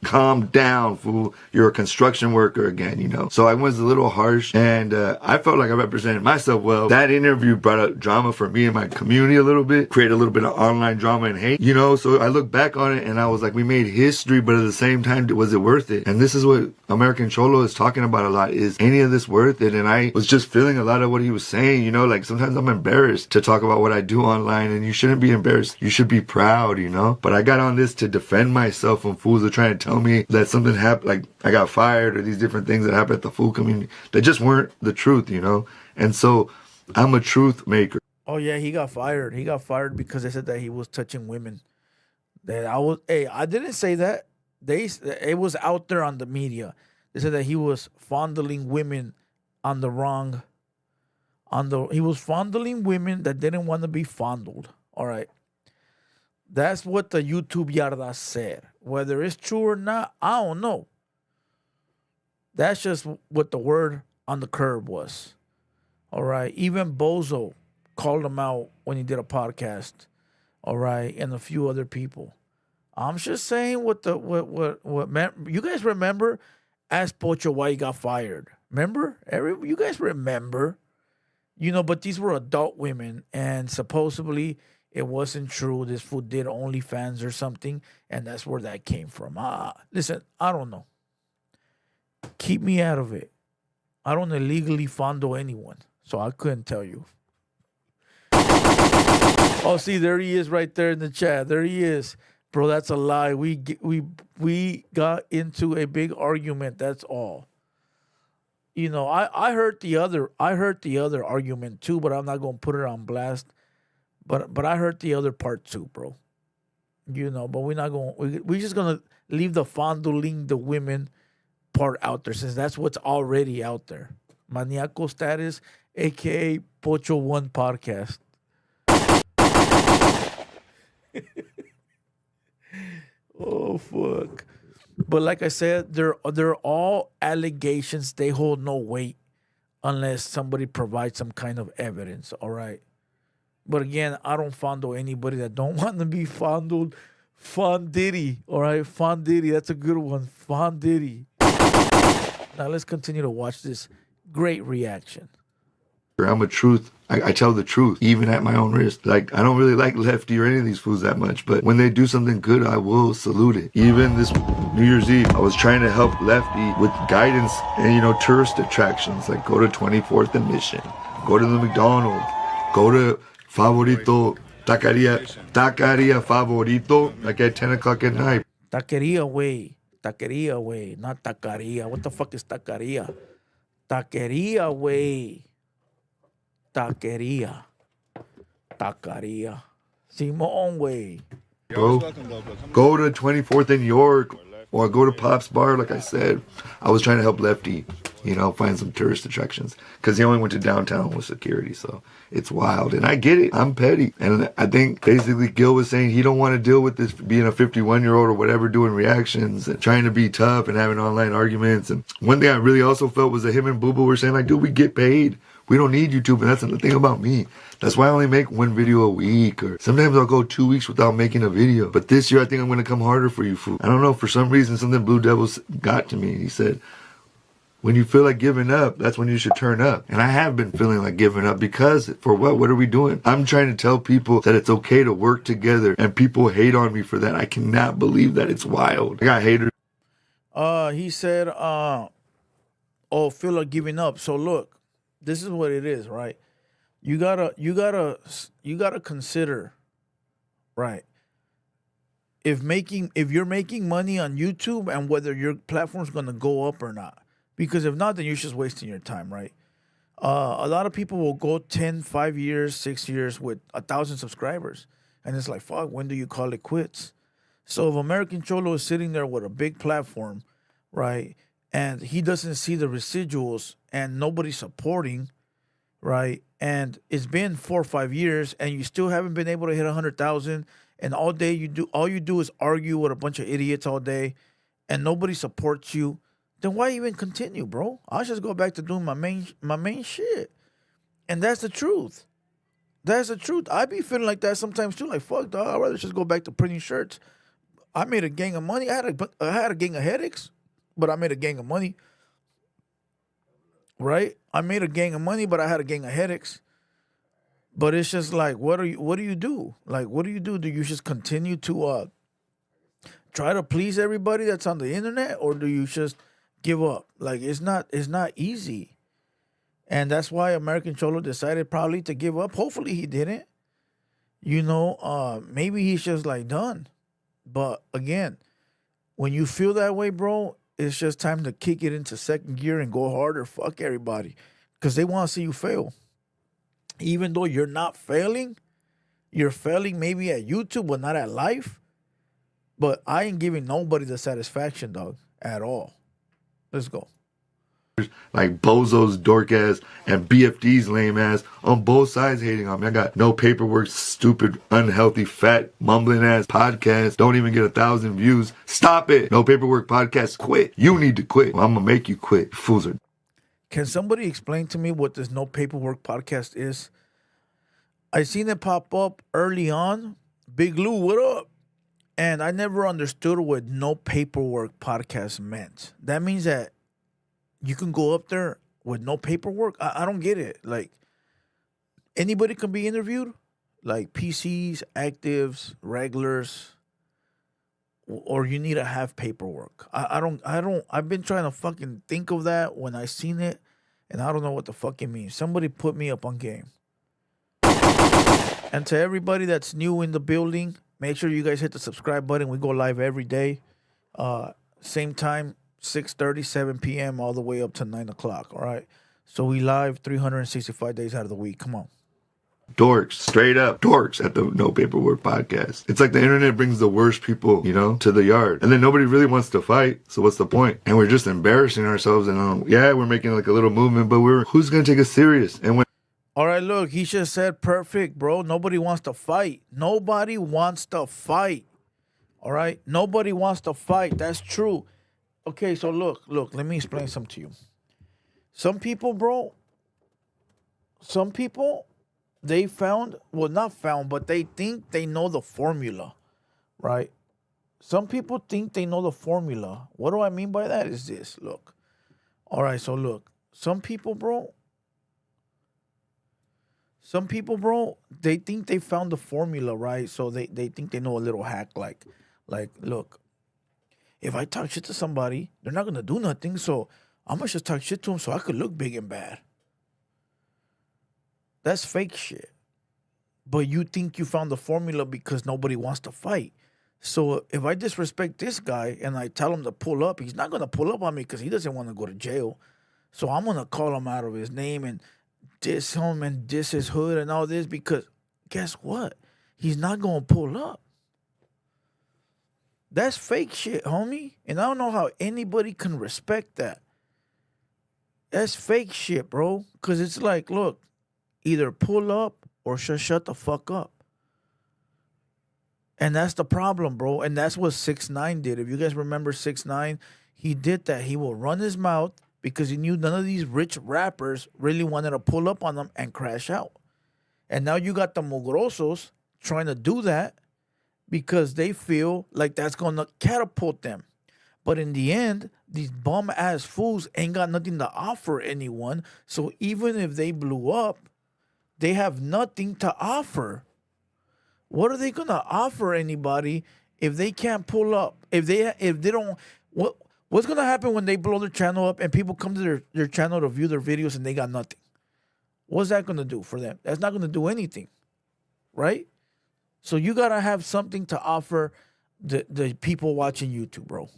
Calm down, fool. You're a construction worker again, you know. So I was a little harsh, and I felt like I represented myself well. That interview brought up drama for me and my community a little bit, created a little bit of online drama and hate, you know. So I look back on it and I was like, we made history, but at the same time, was it worth it? And this is what American Cholo is talking about a lot, is any of this worth it? And I was just feeling a lot of what he was saying, you know, like sometimes I'm embarrassed to talk about what I do online, and you shouldn't be embarrassed. You should be proud, you know. But I got on this to defend myself when fools are trying to trying to tell me that something happened, like I got fired or these different things that happened at the food community that just weren't the truth, you know? And so I'm a truth maker. Oh yeah, he got fired. He got fired because they said that he was touching women. That I didn't say that. It was out there on the media. They said that he was fondling women he was fondling women that didn't want to be fondled. All right. That's what the YouTube yarda said. Whether it's true or not, I don't know. That's just what the word on the curb was. All right. Even Bozo called him out when he did a podcast. All right. And a few other people. I'm just saying what you guys remember? Ask Pocho why he got fired. Remember? You guys remember? You know, but these were adult women, and supposedly it wasn't true. This fool did OnlyFans or something, and that's where that came from. Listen, I don't know. Keep me out of it. I don't illegally fondle anyone, so I couldn't tell you. Oh, see, there he is right there in the chat. There he is. Bro, that's a lie. We got into a big argument. That's all. You know, I heard the other argument too, but I'm not gonna put it on blast. But I heard the other part too, bro. You know, but we're not going. We're just gonna leave the fondling the women part out there, since that's what's already out there. Maniaco Status, aka Pocho One Podcast. Oh fuck. But like I said, they're all allegations. They hold no weight unless somebody provides some kind of evidence. All right. But again, I don't fondle anybody that don't want to be fondled. Fonditty. All right. Fonditty. That's a good one. Fonditty. Now let's continue to watch this great reaction. I'm a truth. I tell the truth, even at my own risk. Like, I don't really like Lefty or any of these fools that much, but when they do something good, I will salute it. Even this New Year's Eve, I was trying to help Lefty with guidance and, you know, tourist attractions, like go to 24th and Mission, go to the McDonald's, go to Favorito, Taqueria Favorito, like at 10 o'clock at night. Taqueria way, not taqueria. What the fuck is taqueria? Taqueria way. Taqueria. Simón, way. Bro, go to 24th in York or go to Pop's Bar, like I said. I was trying to help Lefty, you know, find some tourist attractions because he only went to downtown with security, so it's wild. And I get it. I'm petty. And I think basically Gil was saying he don't want to deal with this being a 51-year-old or whatever, doing reactions and trying to be tough and having online arguments. And one thing I really also felt was that him and Boo Boo were saying, like, dude, we get paid. We don't need YouTube, and that's the thing about me. That's why I only make one video a week, or sometimes I'll go 2 weeks without making a video. But this year, I think I'm going to come harder for you, fool. I don't know, for some reason, something Blue Devils got to me. He said, when you feel like giving up, that's when you should turn up. And I have been feeling like giving up because, for what? What are we doing? I'm trying to tell people that it's okay to work together, and people hate on me for that. I cannot believe that. It's wild. I got haters. He said, feel like giving up. So look. This is what it is, right? You gotta consider, right? If you're making money on YouTube and whether your platform's gonna go up or not. Because if not, then you're just wasting your time, right? A lot of people will go 5 years, 6 years with 1,000 subscribers. And it's like, fuck, when do you call it quits? So if American Cholo is sitting there with a big platform, right? And he doesn't see the residuals and nobody's supporting, right? And it's been 4 or 5 years and you still haven't been able to hit 100,000. And all you do is argue with a bunch of idiots all day and nobody supports you. Then why even continue, bro? I'll just go back to doing my main shit. And that's the truth. That's the truth. I be feeling like that sometimes too. Like, fuck, dog, I'd rather just go back to printing shirts. I made a gang of money. I had a gang of headaches. But I made a gang of money, right? I made a gang of money, but I had a gang of headaches. But it's just like, what do you do? Like, what do you do? Do you just continue to try to please everybody that's on the internet, or do you just give up? Like, it's not easy. And that's why American Cholo decided probably to give up. Hopefully he didn't. You know, maybe he's just like done. But again, when you feel that way, bro, it's just time to kick it into second gear and go harder. Fuck everybody. Because they want to see you fail. Even though you're not failing, you're failing maybe at YouTube, but not at life. But I ain't giving nobody the satisfaction, dog, at all. Let's go. Like Bozo's dork ass and BFD's lame ass on both sides hating on me. I got no paperwork, stupid, unhealthy, fat, mumbling ass podcast. Don't even get 1,000 views. Stop it. No paperwork podcast. Quit. You need to quit. Well, I'm gonna make you quit. Fools are. Can somebody explain to me what this no paperwork podcast is? I seen it pop up early on. Big Lou, what up? And I never understood what no paperwork podcast meant. That means that you can go up there with no paperwork. I don't get it. Like, anybody can be interviewed, like PCs, actives, regulars, or you need to have paperwork. I don't. I've been trying to fucking think of that when I seen it, and I don't know what the fuck it means. Somebody put me up on game. And to everybody that's new in the building, make sure you guys hit the subscribe button. We go live every day, same time. 6:30, 7 p.m. all the way up to 9 o'clock, all right? So we live 365 days out of the week. Come on. Dorks, straight up dorks at the No Paperwork podcast. It's like the internet brings the worst people, to the yard. And then nobody really wants to fight, so what's the point? And we're just embarrassing ourselves and we're making like a little movement, but who's going to take us serious? And when All right, look, he just said perfect, bro. Nobody wants to fight. Nobody wants to fight, all right? Nobody wants to fight. That's true. Okay, so look, let me explain something to you. Some people, bro, they not found, but they think they know the formula, right? Some people think they know the formula. What do I mean by that is this, look. All right, so look, some people, bro, they think they found the formula, right? So they think they know a little hack, like, look, if I talk shit to somebody, they're not going to do nothing. So I'm going to just talk shit to them so I could look big and bad. That's fake shit. But you think you found the formula because nobody wants to fight. So if I disrespect this guy and I tell him to pull up, he's not going to pull up on me because he doesn't want to go to jail. So I'm going to call him out of his name and diss him and diss his hood and all this because guess what? He's not going to pull up. That's fake shit, homie. And I don't know how anybody can respect that. That's fake shit, bro. Because it's like, look, either pull up or shut the fuck up. And that's the problem, bro. And that's what 6ix9ine did. If you guys remember 6ix9ine, he did that. He will run his mouth because he knew none of these rich rappers really wanted to pull up on them and crash out. And now you got the mugrosos trying to do that because they feel like that's going to catapult them. But in the end, these bum-ass fools ain't got nothing to offer anyone. So even if they blew up, they have nothing to offer. What are they going to offer anybody if they can't pull up? If they don't... What's going to happen when they blow their channel up and people come to their channel to view their videos and they got nothing? What's that going to do for them? That's not going to do anything, right? So you got to have something to offer the people watching YouTube, bro.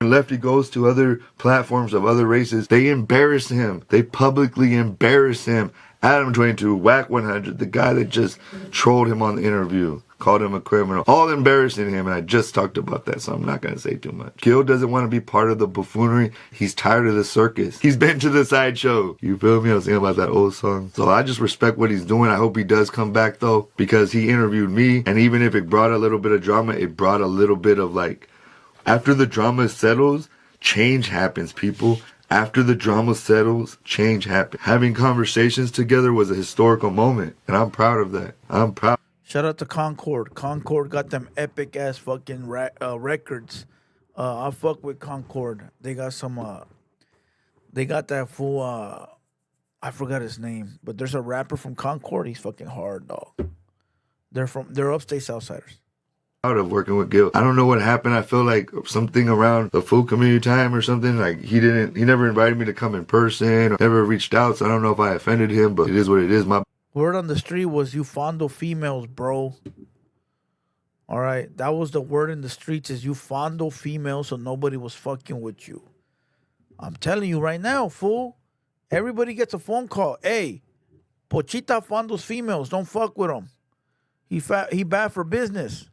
When Lefty goes to other platforms of other races, they embarrass him. They publicly embarrass him. Adam 22, Whack 100, the guy that just trolled him on the interview, called him a criminal, all embarrassing him, and I just talked about that, so I'm not going to say too much. Gil doesn't want to be part of the buffoonery. He's tired of the circus. He's been to the sideshow. You feel me? I was thinking about that old song. So I just respect what he's doing. I hope he does come back, though, because he interviewed me, and even if it brought a little bit of drama, it brought a little bit of, like, after the drama settles, change happens, people. After the drama settles, change happens. Having conversations together was a historical moment, and I'm proud of that. I'm proud. Shout out to Concord. Concord got them epic ass fucking records. I fuck with Concord. They got some. They got that fool. I forgot his name, but there's a rapper from Concord. He's fucking hard, dog. They're upstate Southsiders. Of working with Gil. I don't know what happened. I feel like something around the food community time or something. Like he never invited me to come in person or never reached out. So I don't know if I offended him, but it is what it is. My word on the street was you fondle females, bro. All right, that was the word in the streets is you fondle females so nobody was fucking with you. I'm telling you right now, fool. Everybody gets a phone call. Hey, Pochita fondles females. Don't fuck with him. He bad for business.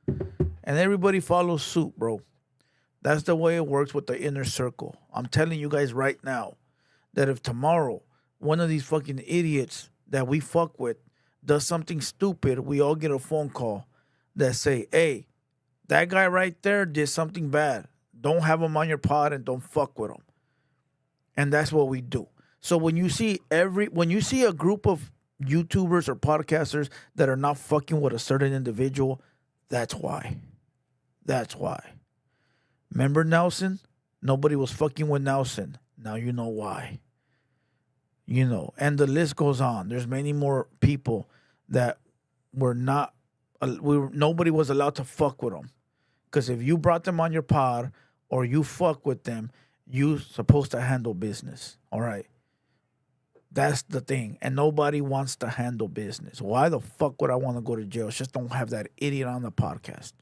And everybody follows suit, bro. That's the way it works with the inner circle. I'm telling you guys right now that if tomorrow one of these fucking idiots that we fuck with does something stupid, we all get a phone call that say, hey, that guy right there did something bad. Don't have him on your pod and don't fuck with him. And that's what we do. So when you see a group of YouTubers or podcasters that are not fucking with a certain individual, that's why. That's why. Remember Nelson? Nobody was fucking with Nelson. Now you know why. You know, and the list goes on. There's many more people that were not, nobody was allowed to fuck with them. Because if you brought them on your pod or you fuck with them, you supposed to handle business. All right. That's the thing. And nobody wants to handle business. Why the fuck would I want to go to jail? Just don't have that idiot on the podcast.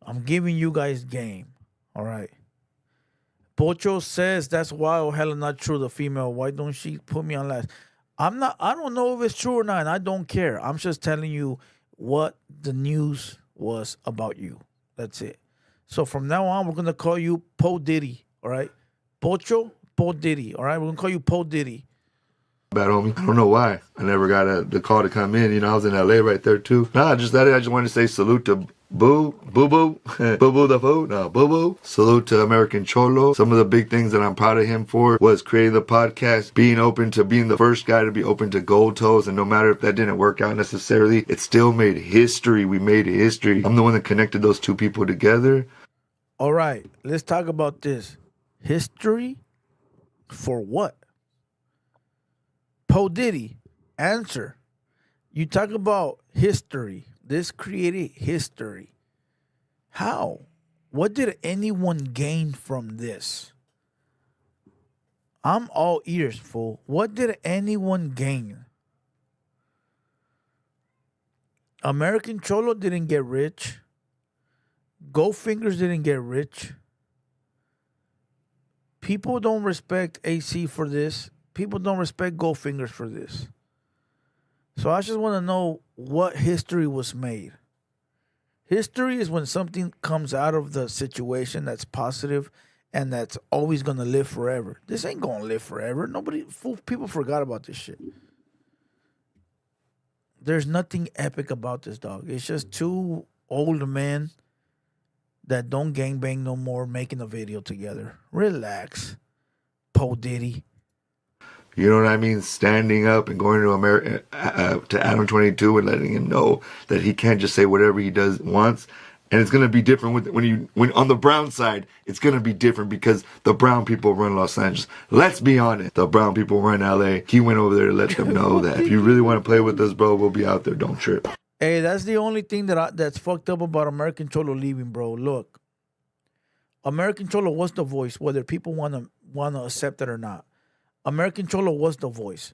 I'm giving you guys game. All right. Pocho says that's wild, hella not true, the female. Why don't she put me on last? I don't know if it's true or not, and I don't care. I'm just telling you what the news was about you. That's it. So from now on, we're gonna call you Po Diddy. All right. Pocho, Po Diddy. All right. We're gonna call you Po Diddy. Bad homie. I don't know why. I never got the call to come in. You know, I was in LA right there too. Nah, just that. I just wanted to say salute to Boo the food. No, Boo Boo. Salute to American Cholo. Some of the big things that I'm proud of him for was creating the podcast, being open to being the first guy to be open to gold toes. And no matter if that didn't work out necessarily, it still made history. We made history. I'm the one that connected those two people together. All right. Let's talk about this. History for what? Po Diddy, answer. You talk about history. This created history. How? What did anyone gain from this? I'm all ears, fool. What did anyone gain? American Cholo didn't get rich. Goldfingers didn't get rich. People don't respect AC for this. People don't respect Goldfingers for this. So I just want to know what history was made. History is when something comes out of the situation that's positive and that's always going to live forever. This ain't going to live forever. People forgot about this shit. There's nothing epic about this, dog. It's just two old men that don't gangbang no more making a video together. Relax, Po Diddy. You know what I mean? Standing up and going to America to Adam 22 and letting him know that he can't just say whatever he wants. And it's gonna be different when on the brown side. It's gonna be different because the brown people run Los Angeles. Let's be honest, the brown people run LA. He went over there to let them know that if you really want to play with us, bro, we'll be out there. Don't trip. Hey, that's the only thing that's fucked up about American Cholo leaving, bro. Look, American Cholo was the voice, whether people wanna accept it or not. American Cholo was the voice.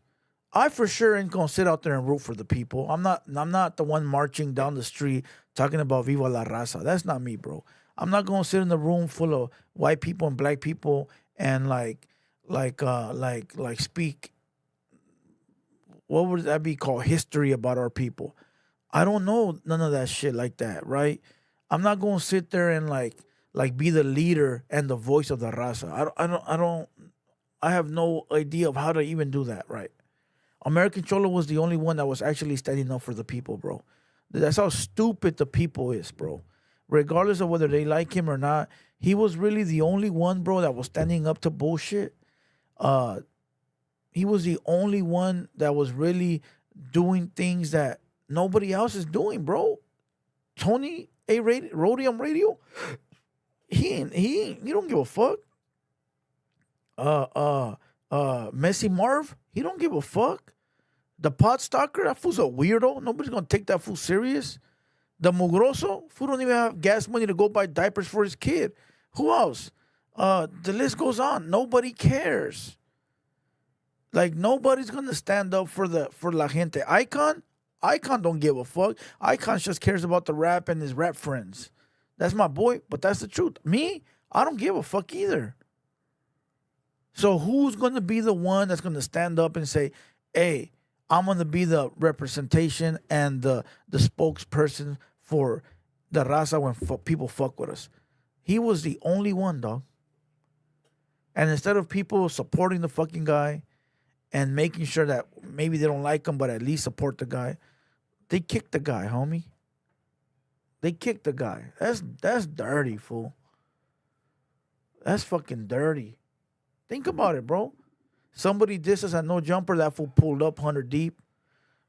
I for sure ain't gonna sit out there and root for the people. I'm not the one marching down the street talking about Viva la Raza. That's not me, bro. I'm not gonna sit in a room full of white people and black people and like speak, what would that be called, history about our people. I don't know none of that shit like that, right? I'm not gonna sit there and like be the leader and the voice of the Raza. I have no idea of how to even do that, right? American Cholo was the only one that was actually standing up for the people, bro. That's how stupid the people is, bro. Regardless of whether they like him or not, he was really the only one, bro, that was standing up to bullshit. He was the only one that was really doing things that nobody else is doing, bro. Tony Rowdy on radio, he don't give a fuck. Messi Marv, he don't give a fuck. The pot stalker, that fool's a weirdo. Nobody's gonna take that fool serious. The mugroso, fool don't even have gas money to go buy diapers for his kid. Who else? The list goes on. Nobody cares. Like nobody's gonna stand up for la gente. Icon, Icon don't give a fuck. Icon just cares about the rap and his rap friends. That's my boy, but that's the truth. Me, I don't give a fuck either. So who's going to be the one that's going to stand up and say, hey, I'm going to be the representation and the spokesperson for the raza when people fuck with us? He was the only one, dog. And instead of people supporting the fucking guy and making sure that maybe they don't like him, but at least support the guy, they kicked the guy, homie. They kicked the guy. That's dirty, fool. That's fucking dirty. Think about it, bro. Somebody disses at No Jumper, that fool pulled up 100 deep.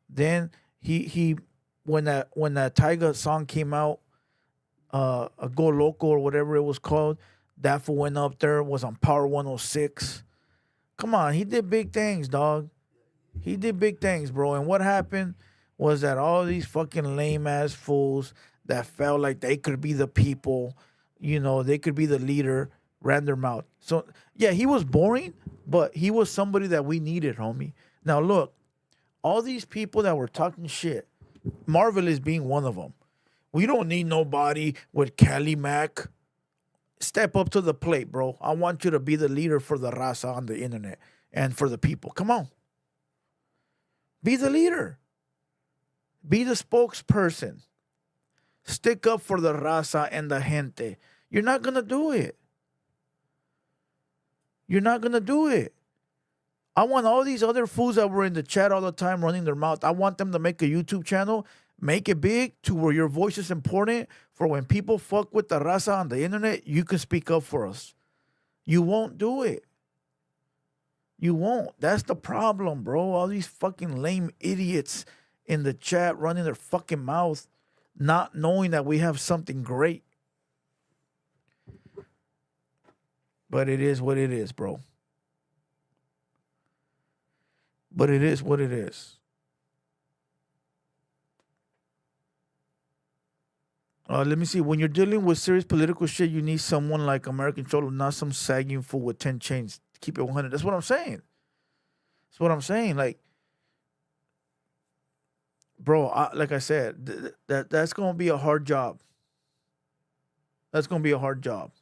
Then he when that Tyga song came out, a Go Loco or whatever it was called, that fool went up there, was on Power 106. Come on, he did big things, dog. He did big things, bro. And what happened was that all these fucking lame ass fools that felt like they could be the people, you know, they could be the leader, ran their mouth. So yeah, he was boring, but he was somebody that we needed, homie. Now look, all these people that were talking shit, Marvel is being one of them. We don't need nobody with Cali Mac. Step up to the plate, bro. I want you to be the leader for the raza on the internet and for the people. Come on. Be the leader. Be the spokesperson. Stick up for the raza and the gente. You're not going to do it. You're not going to do it. I want all these other fools that were in the chat all the time running their mouth. I want them to make a YouTube channel, make it big to where your voice is important for when people fuck with the raza on the internet, you can speak up for us. You won't do it. You won't. That's the problem, bro. All these fucking lame idiots in the chat running their fucking mouth, not knowing that we have something great. But it is what it is, bro. But it is what it is. Let me see. When you're dealing with serious political shit, you need someone like American Cholo, not some sagging fool with 10 chains. Keep it 100. That's what I'm saying. That's what I'm saying. Like, bro, like I said, that's going to be a hard job. That's going to be a hard job.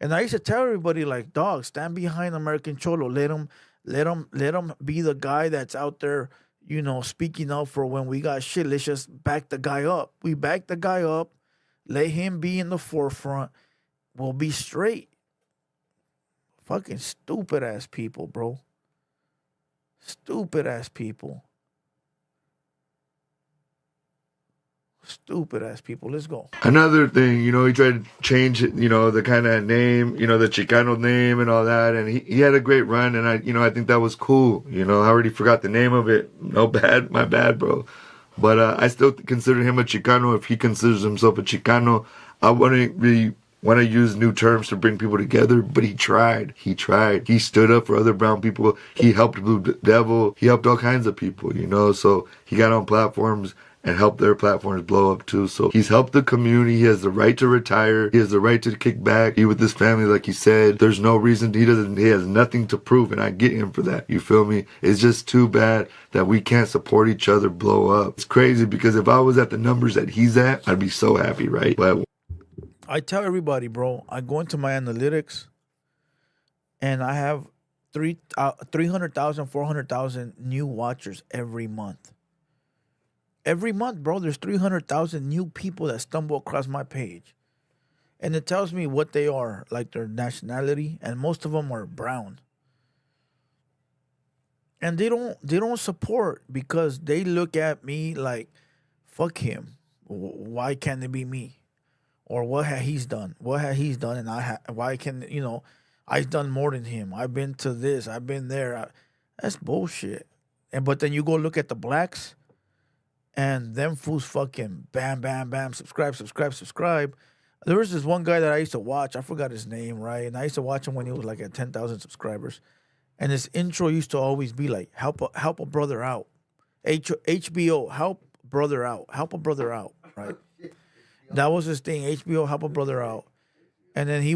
And I used to tell everybody, like, dog, stand behind American Cholo. Let him be the guy that's out there, you know, speaking up for when we got shit. Let's just back the guy up. We back the guy up. Let him be in the forefront. We'll be straight. Fucking stupid ass people, bro. Stupid ass people. Stupid ass people. Let's go. Another thing, you know, he tried to change, you know, the kind of name, you know, the Chicano name and all that. And he had a great run. And I think that was cool. You know, I already forgot the name of it. No bad. My bad, bro. But I still consider him a Chicano. If he considers himself a Chicano, I wouldn't really want to use new terms to bring people together. But he tried. He tried. He stood up for other brown people. He helped Blue Devil. He helped all kinds of people, you know. So he got on platforms and help their platforms blow up too. So he's helped the community. He has the right to retire. He has the right to kick back, be with his family, like he said. There's no reason he has nothing to prove, and I get him for that. You feel me? It's just too bad that we can't support each other, blow up. It's crazy because if I was at the numbers that he's at, I'd be so happy, right? But I tell everybody, bro, I go into my analytics and I have 300,000, 400,000 new watchers every month. Every month, bro, there's 300,000 new people that stumble across my page. And it tells me what they are, like their nationality, and most of them are brown. And they don't support because they look at me like, fuck him. Why can't it be me? Or what had he's done? What had he's done and why can, you know, I've done more than him. I've been to this, I've been there. That's bullshit. But then you go look at the blacks, and them fools fucking bam, bam, bam, subscribe. There was this one guy that I used to watch. I forgot his name, right? And I used to watch him when he was like at 10,000 subscribers. And his intro used to always be like, help a brother out. HBO, help a brother out, right? That was his thing, HBO, help a brother out. And then he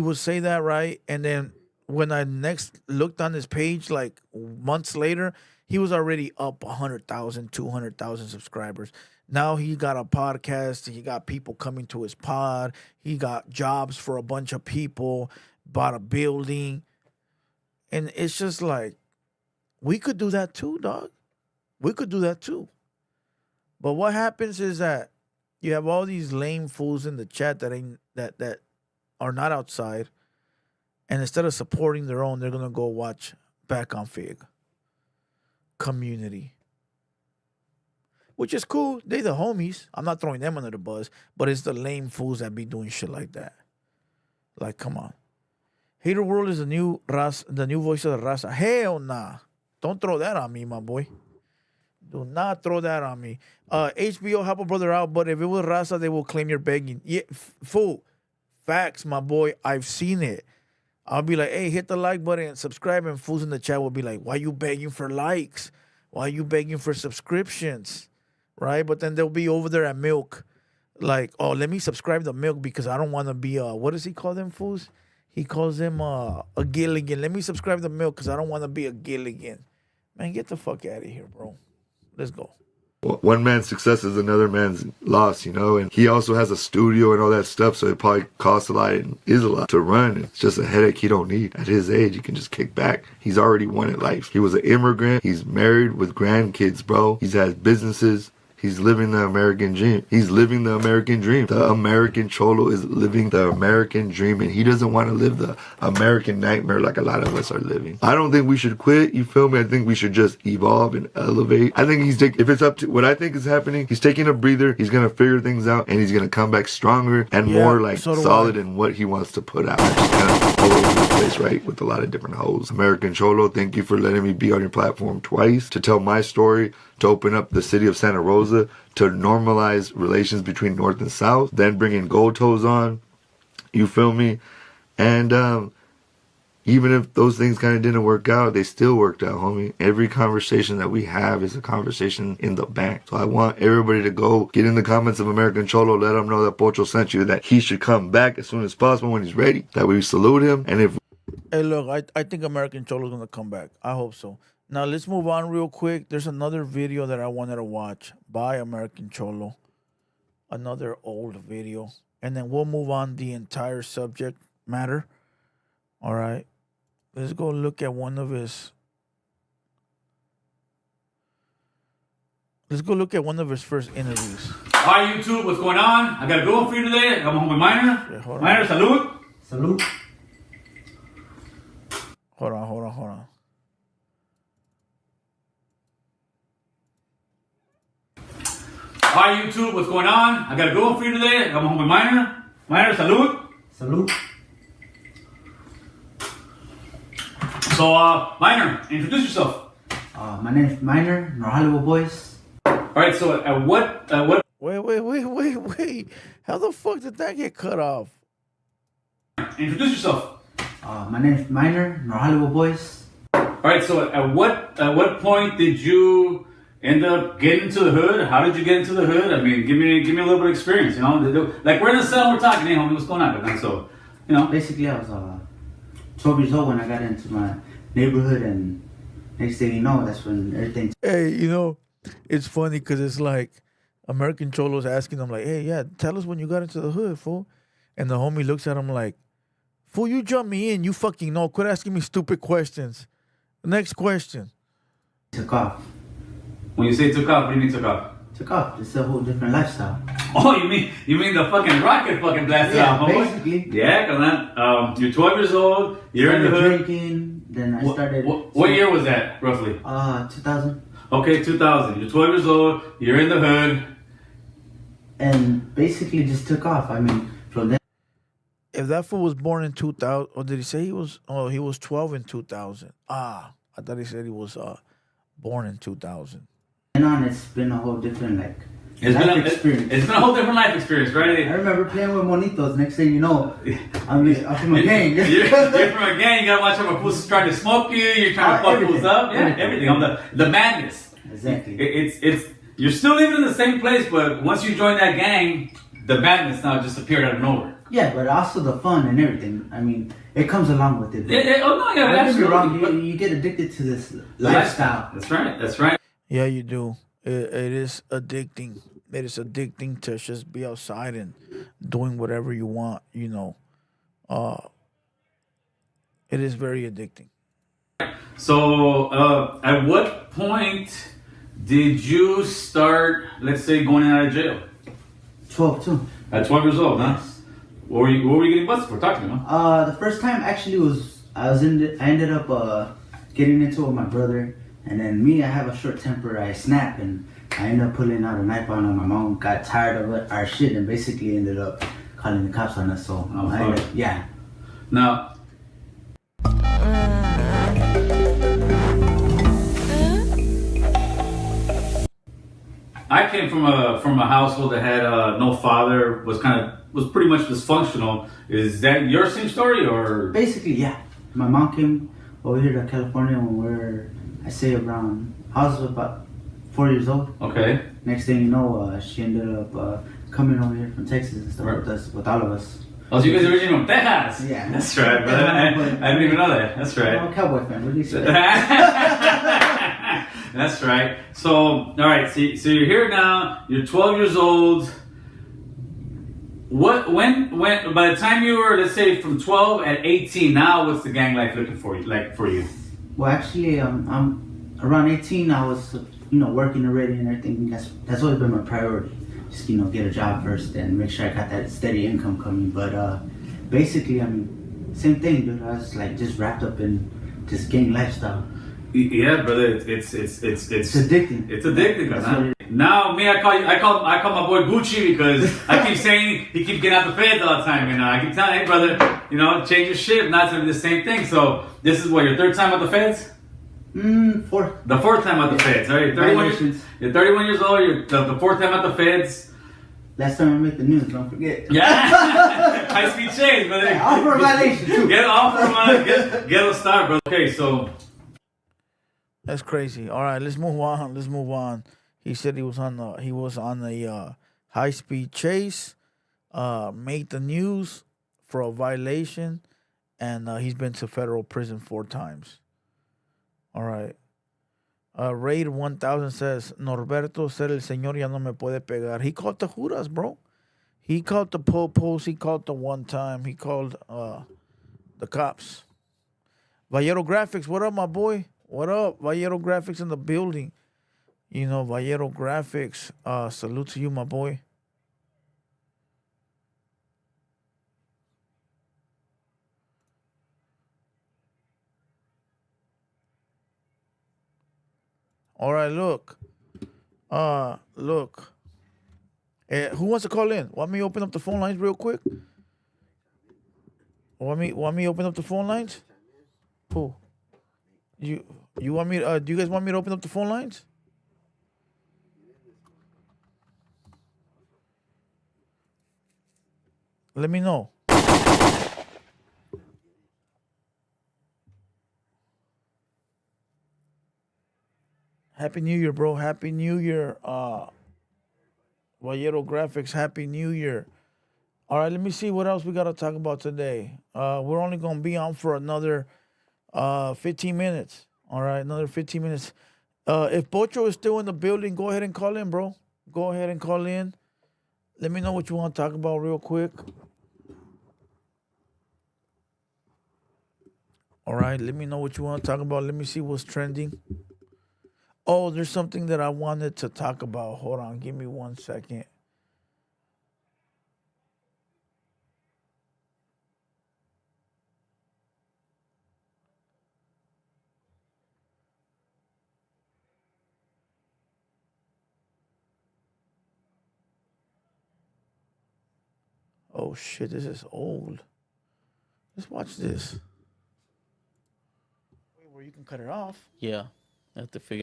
would say that, right? And then when I next looked on his page, like months later, he was already up 100,000, 200,000 subscribers. Now he got a podcast. He got people coming to his pod. He got jobs for a bunch of people, bought a building. And it's just like, we could do that too, dog. We could do that too. But what happens is that you have all these lame fools in the chat that are not outside. And instead of supporting their own, they're going to go watch Back on Fig. Community. Which is cool. They the homies. I'm not throwing them under the bus. But it's the lame fools that be doing shit like that. Like, come on. TheHaterWorld is the new voice of the raza. Hell nah. Don't throw that on me, my boy. Do not throw that on me. HBO, help a brother out. But if it was raza, they will claim you're begging. Yeah, fool. Facts, my boy. I've seen it. I'll be like, hey, hit the like button and subscribe. And fools in the chat will be like, why you begging for likes? Why you begging for subscriptions? Right? But then they'll be over there at Milk. Like, oh, let me subscribe to Milk because I don't want to be, what does he call them fools? He calls them a Gilligan. Let me subscribe to Milk because I don't want to be a Gilligan. Man, get the fuck out of here, bro. Let's go. One man's success is another man's loss, you know, and he also has a studio and all that stuff, so it probably costs a lot and is a lot to run. It's just a headache he don't need. At his age, he can just kick back. He's already won at life. He was an immigrant. He's married with grandkids, bro. He's had businesses. He's living the American dream. He's living the American dream. The American Cholo is living the American dream, and he doesn't want to live the American nightmare like a lot of us are living. I don't think we should quit, you feel me? I think we should just evolve and elevate. I think if it's up to what I think is happening, he's taking a breather, he's going to figure things out, and he's going to come back stronger and more like solid in what he wants to put out. Just kind of all over the place, right? With a lot of different hoes. American Cholo, thank you for letting me be on your platform twice to tell my story, to open up the city of Santa Rosa, to normalize relations between North and South, then bringing Gold Toes on, you feel me? And even if those things kind of didn't work out, they still worked out, homie. Every conversation that we have is a conversation in the bank. So I want everybody to go get in the comments of American Cholo, let him know that Pocho sent you, that he should come back as soon as possible when he's ready, that we salute him. And if... Hey, look, I think American Cholo is going to come back. I hope so. Now, let's move on real quick. There's another video that I wanted to watch by American Cholo. Another old video. And then we'll move on the entire subject matter. All right. Let's go look at one of his... Let's go look at one of his first interviews. Hi, YouTube. What's going on? I got a good one for you today. I'm home with Miner. Yeah, Miner, salud. Salute. Hold on. Hi, YouTube. What's going on? I got a good one for you today. I'm home with Miner. Miner, salud. Salute. So, Miner, introduce yourself. My name is Miner, North Hollywood Boys. All right. So, at what? Wait. How the fuck did that get cut off? Introduce yourself. My name is Miner, North Hollywood Boys. All right. So, at what point did you end up getting into the hood? How did you get into the hood? I mean, give me a little bit of experience. You know, like we're in the cell, we're talking. Hey, homie, what's going on? Man? So, you know, Basically, I was 12 years old when I got into my neighborhood, and next thing you know, that's when everything. Hey, you know, it's funny because it's like American Cholo's asking them like, hey, yeah, tell us when you got into the hood, fool. And the homie looks at him like, fool, you jump me in, you fucking know. Quit asking me stupid questions. Next question. Took off. when you say took off, what do you mean took off? Took off. It's a whole different lifestyle. Oh, you mean the fucking rocket fucking blasted out, homeboy? Basically. Yeah, cause man, you're 12 years old, you're in the hood. Drinking, then I started. What year was that, roughly? 2000. Okay, 2000. You're 12 years old, you're in the hood. And basically just took off. I mean, from then. If that fool was born in 2000, or did he say he was? Oh, he was 12 in 2000. I thought he said he was born in 2000. And on, it's been a whole different life experience. It's been a whole different life experience, right? I remember playing with monitos. Next thing you know, I'm from a gang. You're from a gang. You gotta watch out for fools trying to smoke you. You're trying to fuck fools up. Yeah, everything. The madness. Exactly. It's you're still living in the same place, but once you join that gang, the madness now just appeared out of nowhere. Yeah, but also the fun and everything. I mean, it comes along with it. Oh no, yeah, Don't get me wrong, absolutely. you get addicted to this lifestyle. That's right. That's right. Yeah, you do. It is addicting. It is addicting to just be outside and doing whatever you want. You know, it is very addicting. So, at what point did you start, let's say, going out of jail? 12 too. At 12 years old, huh? Yes. What were you getting busted for? Talk to me, man. The first time actually I ended up getting into it with my brother, and then me, I have a short temper. I snap, and I ended up pulling out a knife on him. My mom got tired of our shit and basically ended up calling the cops on us. So yeah. Now, I came from a household that had no father, was pretty much dysfunctional. Is that your same story, or? Basically, yeah. My mom came over here to California when I was about 4 years old. Okay. Next thing you know, she ended up coming over here from Texas and stuff with all of us. Oh, so you guys are originally from Texas? Yeah. That's right, brother. I didn't even know that. That's right. I'm a Cowboy fan. What do you say? That's right. So, all right. So you're here now. You're 12 years old. When by the time you were, let's say, from 12 at 18, now what's the gang life looking for you? Well, actually, I'm around 18. I was, working already and everything. That's always been my priority. Just get a job first and make sure I got that steady income coming. But basically, I mean, same thing, dude. I was like just wrapped up in this gang lifestyle. Yeah, brother, it's addicting. It's addicting. Huh? Now, me, I call my boy Gucci because I keep saying he keeps getting out the feds all the time. I keep telling, hey, brother, change your shit. Not to be the same thing. So this is what, your third time at the feds? Fourth. The fourth time at the feds. All right, you're 31 years old. You're the fourth time at the feds. Last time I made the news, don't forget. Yeah, high speed chase, brother. Yeah, offer a violation too. Get a start, bro. Okay, so. That's crazy. All right, let's move on. He said he was on a high speed chase, made the news for a violation, and he's been to federal prison 4 times. All right. Raid 1000 says, Norberto said el señor ya no me puede pegar. He called the Juras, bro. He called the popos. He called the one time. He called the cops. Vallero Graphics, what up, my boy? What up? Vallero Graphics in the building. Vallero Graphics. Salute to you, my boy. All right, look. Who wants to call in? Want me to open up the phone lines real quick? Want me to open up the phone lines? Who? You want me? Do you guys want me to open up the phone lines? Let me know. Happy New Year, bro. Happy New Year. Vallero Graphics, Happy New Year. All right, let me see what else we got to talk about today. We're only going to be on for another 15 minutes. All right, another 15 minutes. If Pocho is still in the building, go ahead and call in, bro. Go ahead and call in. Let me know what you want to talk about real quick. All right, let me know what you want to talk about. Let me see what's trending. Oh, there's something that I wanted to talk about. Hold on, give me 1 second. Oh shit, this is old. Let's watch this. Where you can cut it off. Yeah, I have to figure.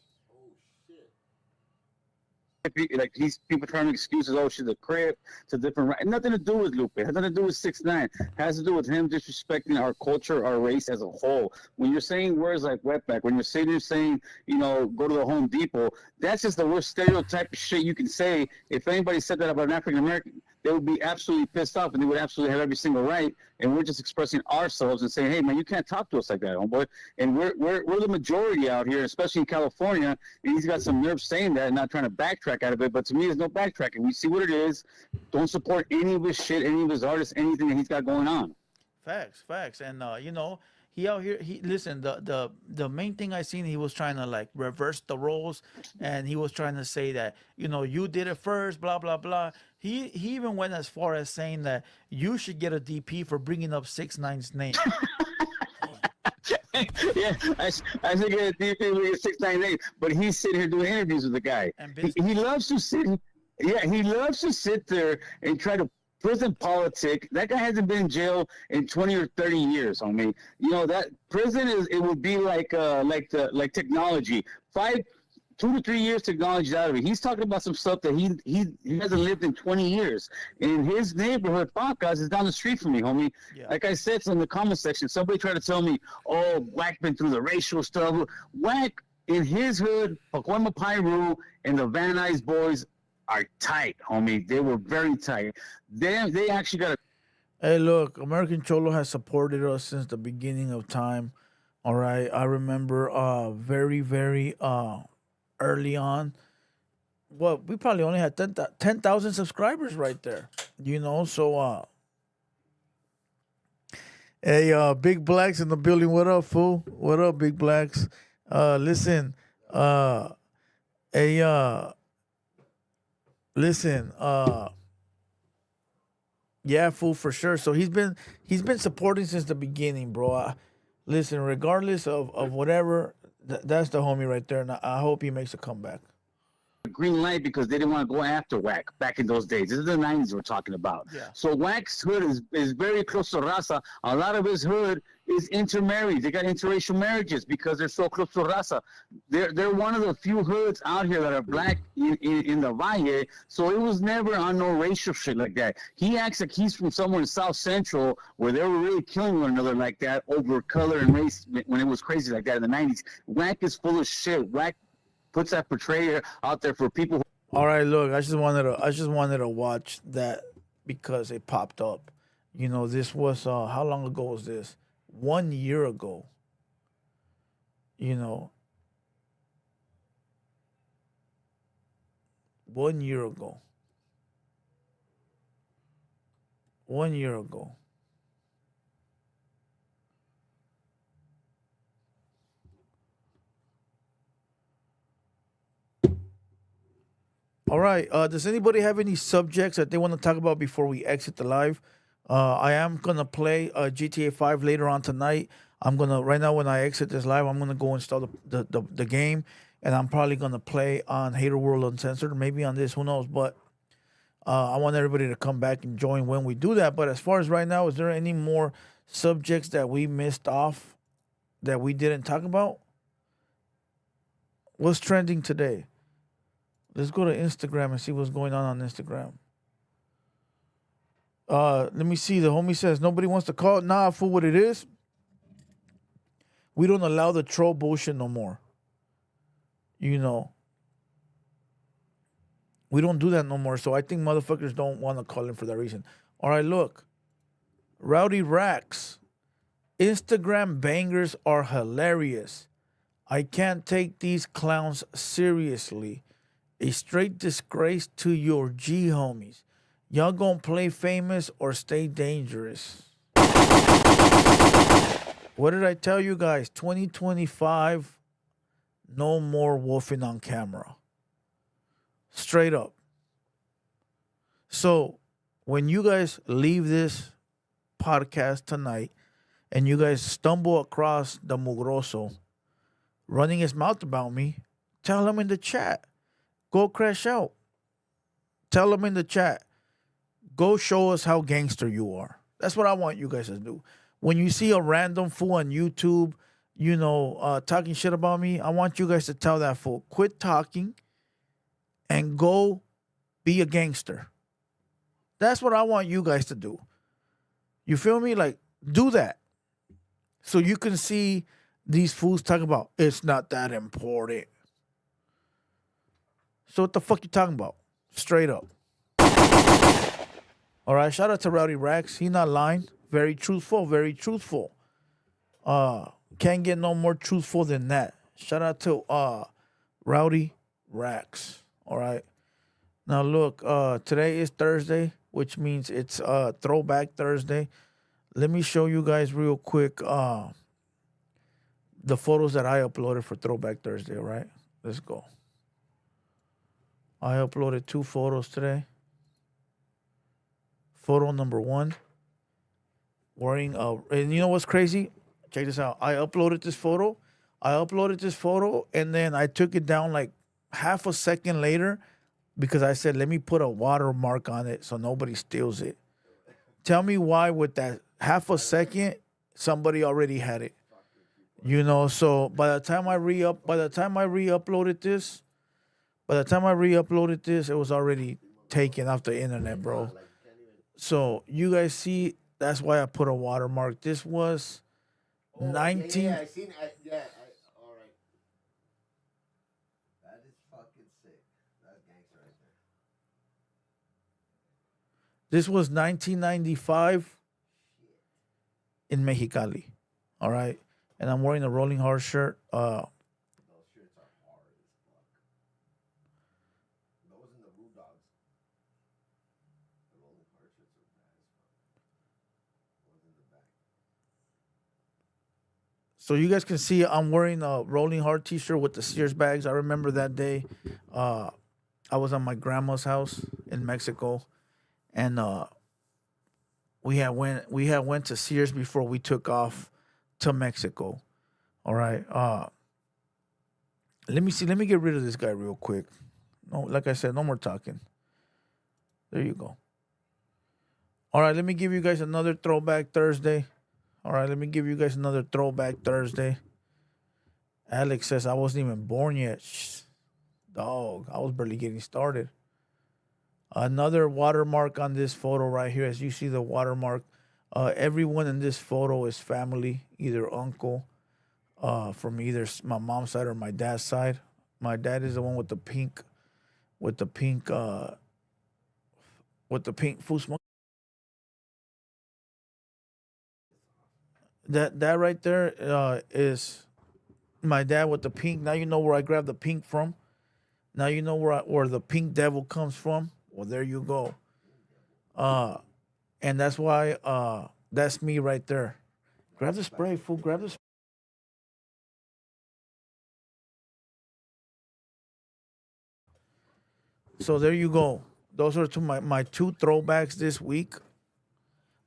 Like these people trying to make excuses. Oh, she's a cred. It's a different. Nothing to do with Lupe. It has nothing to do with 6ix9ine. It has to do with him disrespecting our culture, our race as a whole. When you're saying words like wetback, when you're saying go to the Home Depot, that's just the worst stereotype of shit you can say. If anybody said that about an African American, they would be absolutely pissed off, and they would absolutely have every single right. And we're just expressing ourselves and saying, "Hey, man, you can't talk to us like that, homeboy." And we're the majority out here, especially in California. And he's got some nerve saying that and not trying to backtrack out of it. But to me, there's no backtracking. We see what it is. Don't support any of his shit, any of his artists, anything that he's got going on. Facts. And you know, he out here. He listen. The main thing I seen, he was trying to like reverse the roles, and he was trying to say that, you know, you did it first, blah blah blah. He even went as far as saying that you should get a DP for bringing up 6ix9ine's name. Yeah, I should get a DP with 698, but he's sitting here doing interviews with the guy. He loves to sit. Yeah, he loves to sit there and try to prison politic. That guy hasn't been in jail in 20 or 30 years, homie. You know, that prison it would be like technology. 2 to 3 years technology's out of it. He's talking about some stuff that he hasn't lived in 20 years. And his neighborhood podcast is down the street from me, homie. Yeah. Like I said in the comment section, somebody tried to tell me, "Oh, Wack been through the racial stuff." Wack in his hood, Pacoima Piru and the Van Nuys boys are tight, homie. They were very tight. They actually got a... Hey, look, American Cholo has supported us since the beginning of time. All right. I remember very, very early on. Well, we probably only had 10,000 subscribers right there. You know, so hey, Big Blacks in the building. What up, fool? What up, Big Blacks? Listen, listen, yeah, fool, for sure. So he's been supporting since the beginning, bro. Listen, regardless of whatever, that's the homie right there, and I hope he makes a comeback. Green light because they didn't want to go after Wack back in those days. This is the 90s we're talking about. Yeah. So Wack's hood is very close to Raza. A lot of his hood is intermarried. They got interracial marriages because they're so close to Raza. They're one of the few hoods out here that are black in the Valle. So it was never on no racial shit like that. He acts like he's from somewhere in South Central where they were really killing one another like that over color and race when it was crazy like that in the 90s. Wack is full of shit. Wack puts that portrayal out there for people. All right, look, I just wanted to watch that because it popped up. You know, this was how long ago was this? 1 year ago. You know, 1 year ago. 1 year ago. All right. Does anybody have any subjects that they want to talk about before we exit the live? I am gonna play GTA 5 later on tonight. Right now when I exit this live, I'm gonna go install the game, and I'm probably gonna play on TheHaterWorld Uncensored, maybe on this, who knows? But I want everybody to come back and join when we do that. But as far as right now, is there any more subjects that we missed off that we didn't talk about? What's trending today? Let's go to Instagram and see what's going on Instagram. Let me see. The homie says nobody wants to call. Nah, for what it is, we don't allow the troll bullshit no more. You know, we don't do that no more. So I think motherfuckers don't want to call in for that reason. All right, look. Rowdy Rax. Instagram bangers are hilarious. I can't take these clowns seriously. A straight disgrace to your G homies. Y'all gonna play famous or stay dangerous? What did I tell you guys? 2025, no more wolfing on camera. Straight up. So, when you guys leave this podcast tonight and you guys stumble across the mugroso running his mouth about me, tell him in the chat. Go crash out. Tell them in the chat. Go show us how gangster you are. That's what I want you guys to do. When you see a random fool on YouTube, you know, talking shit about me, I want you guys to tell that fool, quit talking and go be a gangster. That's what I want you guys to do. You feel me? Like, do that. So you can see these fools talk about, it's not that important. So what the fuck you talking about? Straight up. All right, shout out to Rowdy Rax. He not lying. Very truthful, very truthful. Can't get no more truthful than that. Shout out to Rowdy Rax. All right. Now look, today is Thursday, which means it's Throwback Thursday. Let me show you guys real quick the photos that I uploaded for Throwback Thursday, all right? Let's go. I uploaded 2 photos today. Photo number 1, wearing and you know what's crazy? Check this out. I uploaded this photo, and then I took it down like half a second later because I said, let me put a watermark on it so nobody steals it. Tell me why with that half a second, somebody already had it. You know, so by the time I re-uploaded this, it was already taken off the internet, bro. So you guys see, that's why I put a watermark. This was 19. Yeah, I seen. All right. That is fucking sick. That's gangster right there. This was 1995 in Mexicali. All right, and I'm wearing a Rolling Hard shirt. Those shirts are hard as fuck. Those and the Blue Dogs. The Rolling Hard shirts are bad as fuck. Those in the back. So you guys can see I'm wearing a Rolling Hard t-shirt with the Sears bags. I remember that day. I was at my grandma's house in Mexico, and we had went to Sears before we took off to Mexico. All right. Let me get rid of this guy real quick. No, like I said, no more talking. There you go. All right, let me give you guys another Throwback Thursday. Alex says I wasn't even born yet. Shh, dog, I was barely getting started. Another watermark on this photo right here. As you see the watermark, everyone in this photo is family, either uncle, from either my mom's side or my dad's side. My dad is the one with the pink food smoke. That right there is my dad with the pink. Now you know where I grabbed the pink from. Now you know where the pink devil comes from. Well, there you go. And that's why that's me right there. Grab the spray, fool. Grab the spray. So there you go. Those are my 2 throwbacks this week.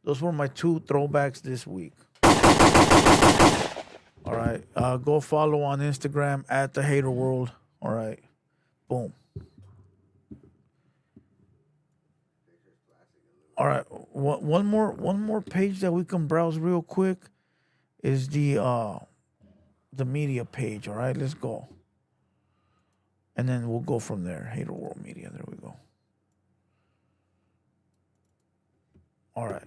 Those were my 2 throwbacks this week. All right. Go follow on Instagram at TheHaterWorld. All right. Boom. All right. One more page that we can browse real quick is the media page. All right. Let's go. And then we'll go from there. TheHaterWorld Media. There we go. All right.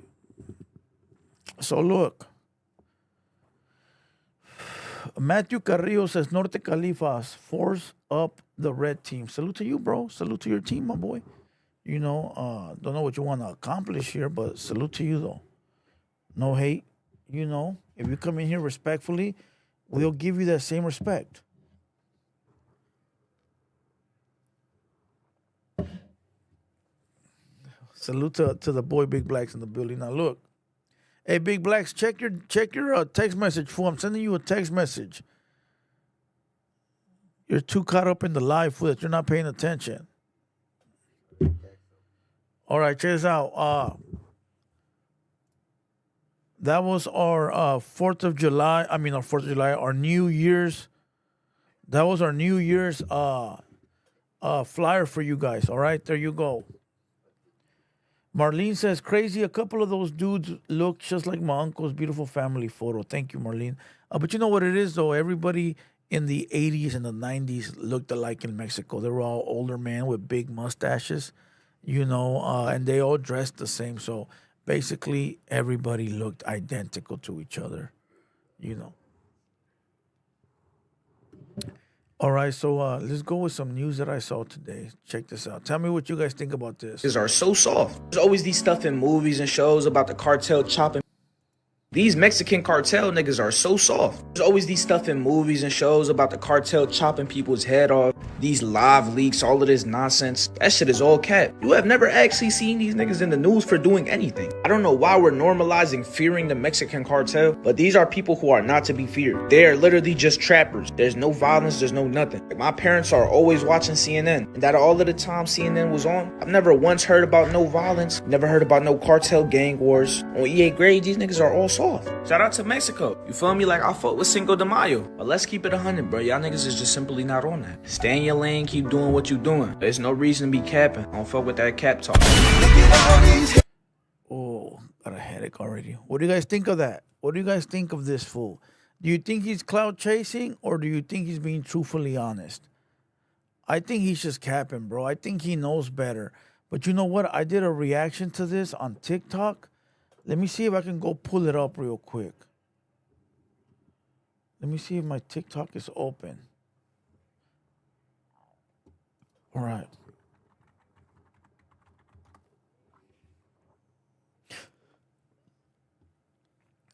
So look. Matthew Carrillo says Norte Califas, force up the red team. Salute to you, bro. Salute to your team, my boy. You know, don't know what you want to accomplish here, but salute to you, though. No hate. You know, if you come in here respectfully, we'll give you that same respect. Salute to the boy Big Blacks in the building. Now, look. Hey, Big Blacks, check your text message, fool. I'm sending you a text message. You're too caught up in the live, fool, that you're not paying attention. All right, check this out. That was our 4th of July. I mean, our 4th of July, our New Year's. That was our New Year's flyer for you guys. All right, there you go. Marlene says, crazy, a couple of those dudes look just like my uncle's beautiful family photo. Thank you, Marlene. But you know what it is, though? Everybody in the 80s and the 90s looked alike in Mexico. They were all older men with big mustaches, you know, and they all dressed the same. So basically, everybody looked identical to each other, you know. All right, so let's go with some news that I saw today. Check this out. Tell me what you guys think about this. Are so soft. There's always these stuff in movies and shows about the cartel chopping. These Mexican cartel niggas are so soft. There's always these stuff in movies and shows about the cartel chopping people's head off. These live leaks, all of this nonsense. That shit is all cap. You have never actually seen these niggas in the news for doing anything. I don't know why we're normalizing fearing the Mexican cartel, but these are people who are not to be feared. They are literally just trappers. There's no violence, there's no nothing. Like, my parents are always watching CNN, and that all of the time CNN was on, I've never once heard about no violence, never heard about no cartel gang wars. On EA grade, these niggas are all soft. Shout out to Mexico. You feel me? Like, I fought with Cinco de Mayo. But let's keep it 100, bro. Y'all niggas is just simply not on that. Stay in your lane, keep doing what you doing. There's no reason to be capping. Don't fuck with that cap talk. Oh, got a headache already. What do you guys think of that? What do you guys think of this fool? Do you think he's clout chasing, or do you think he's being truthfully honest? I think he's just capping, bro. I think he knows better. But you know what? I did a reaction to this on TikTok. Let me see if I can go pull it up real quick. Let me see if my TikTok is open. All right.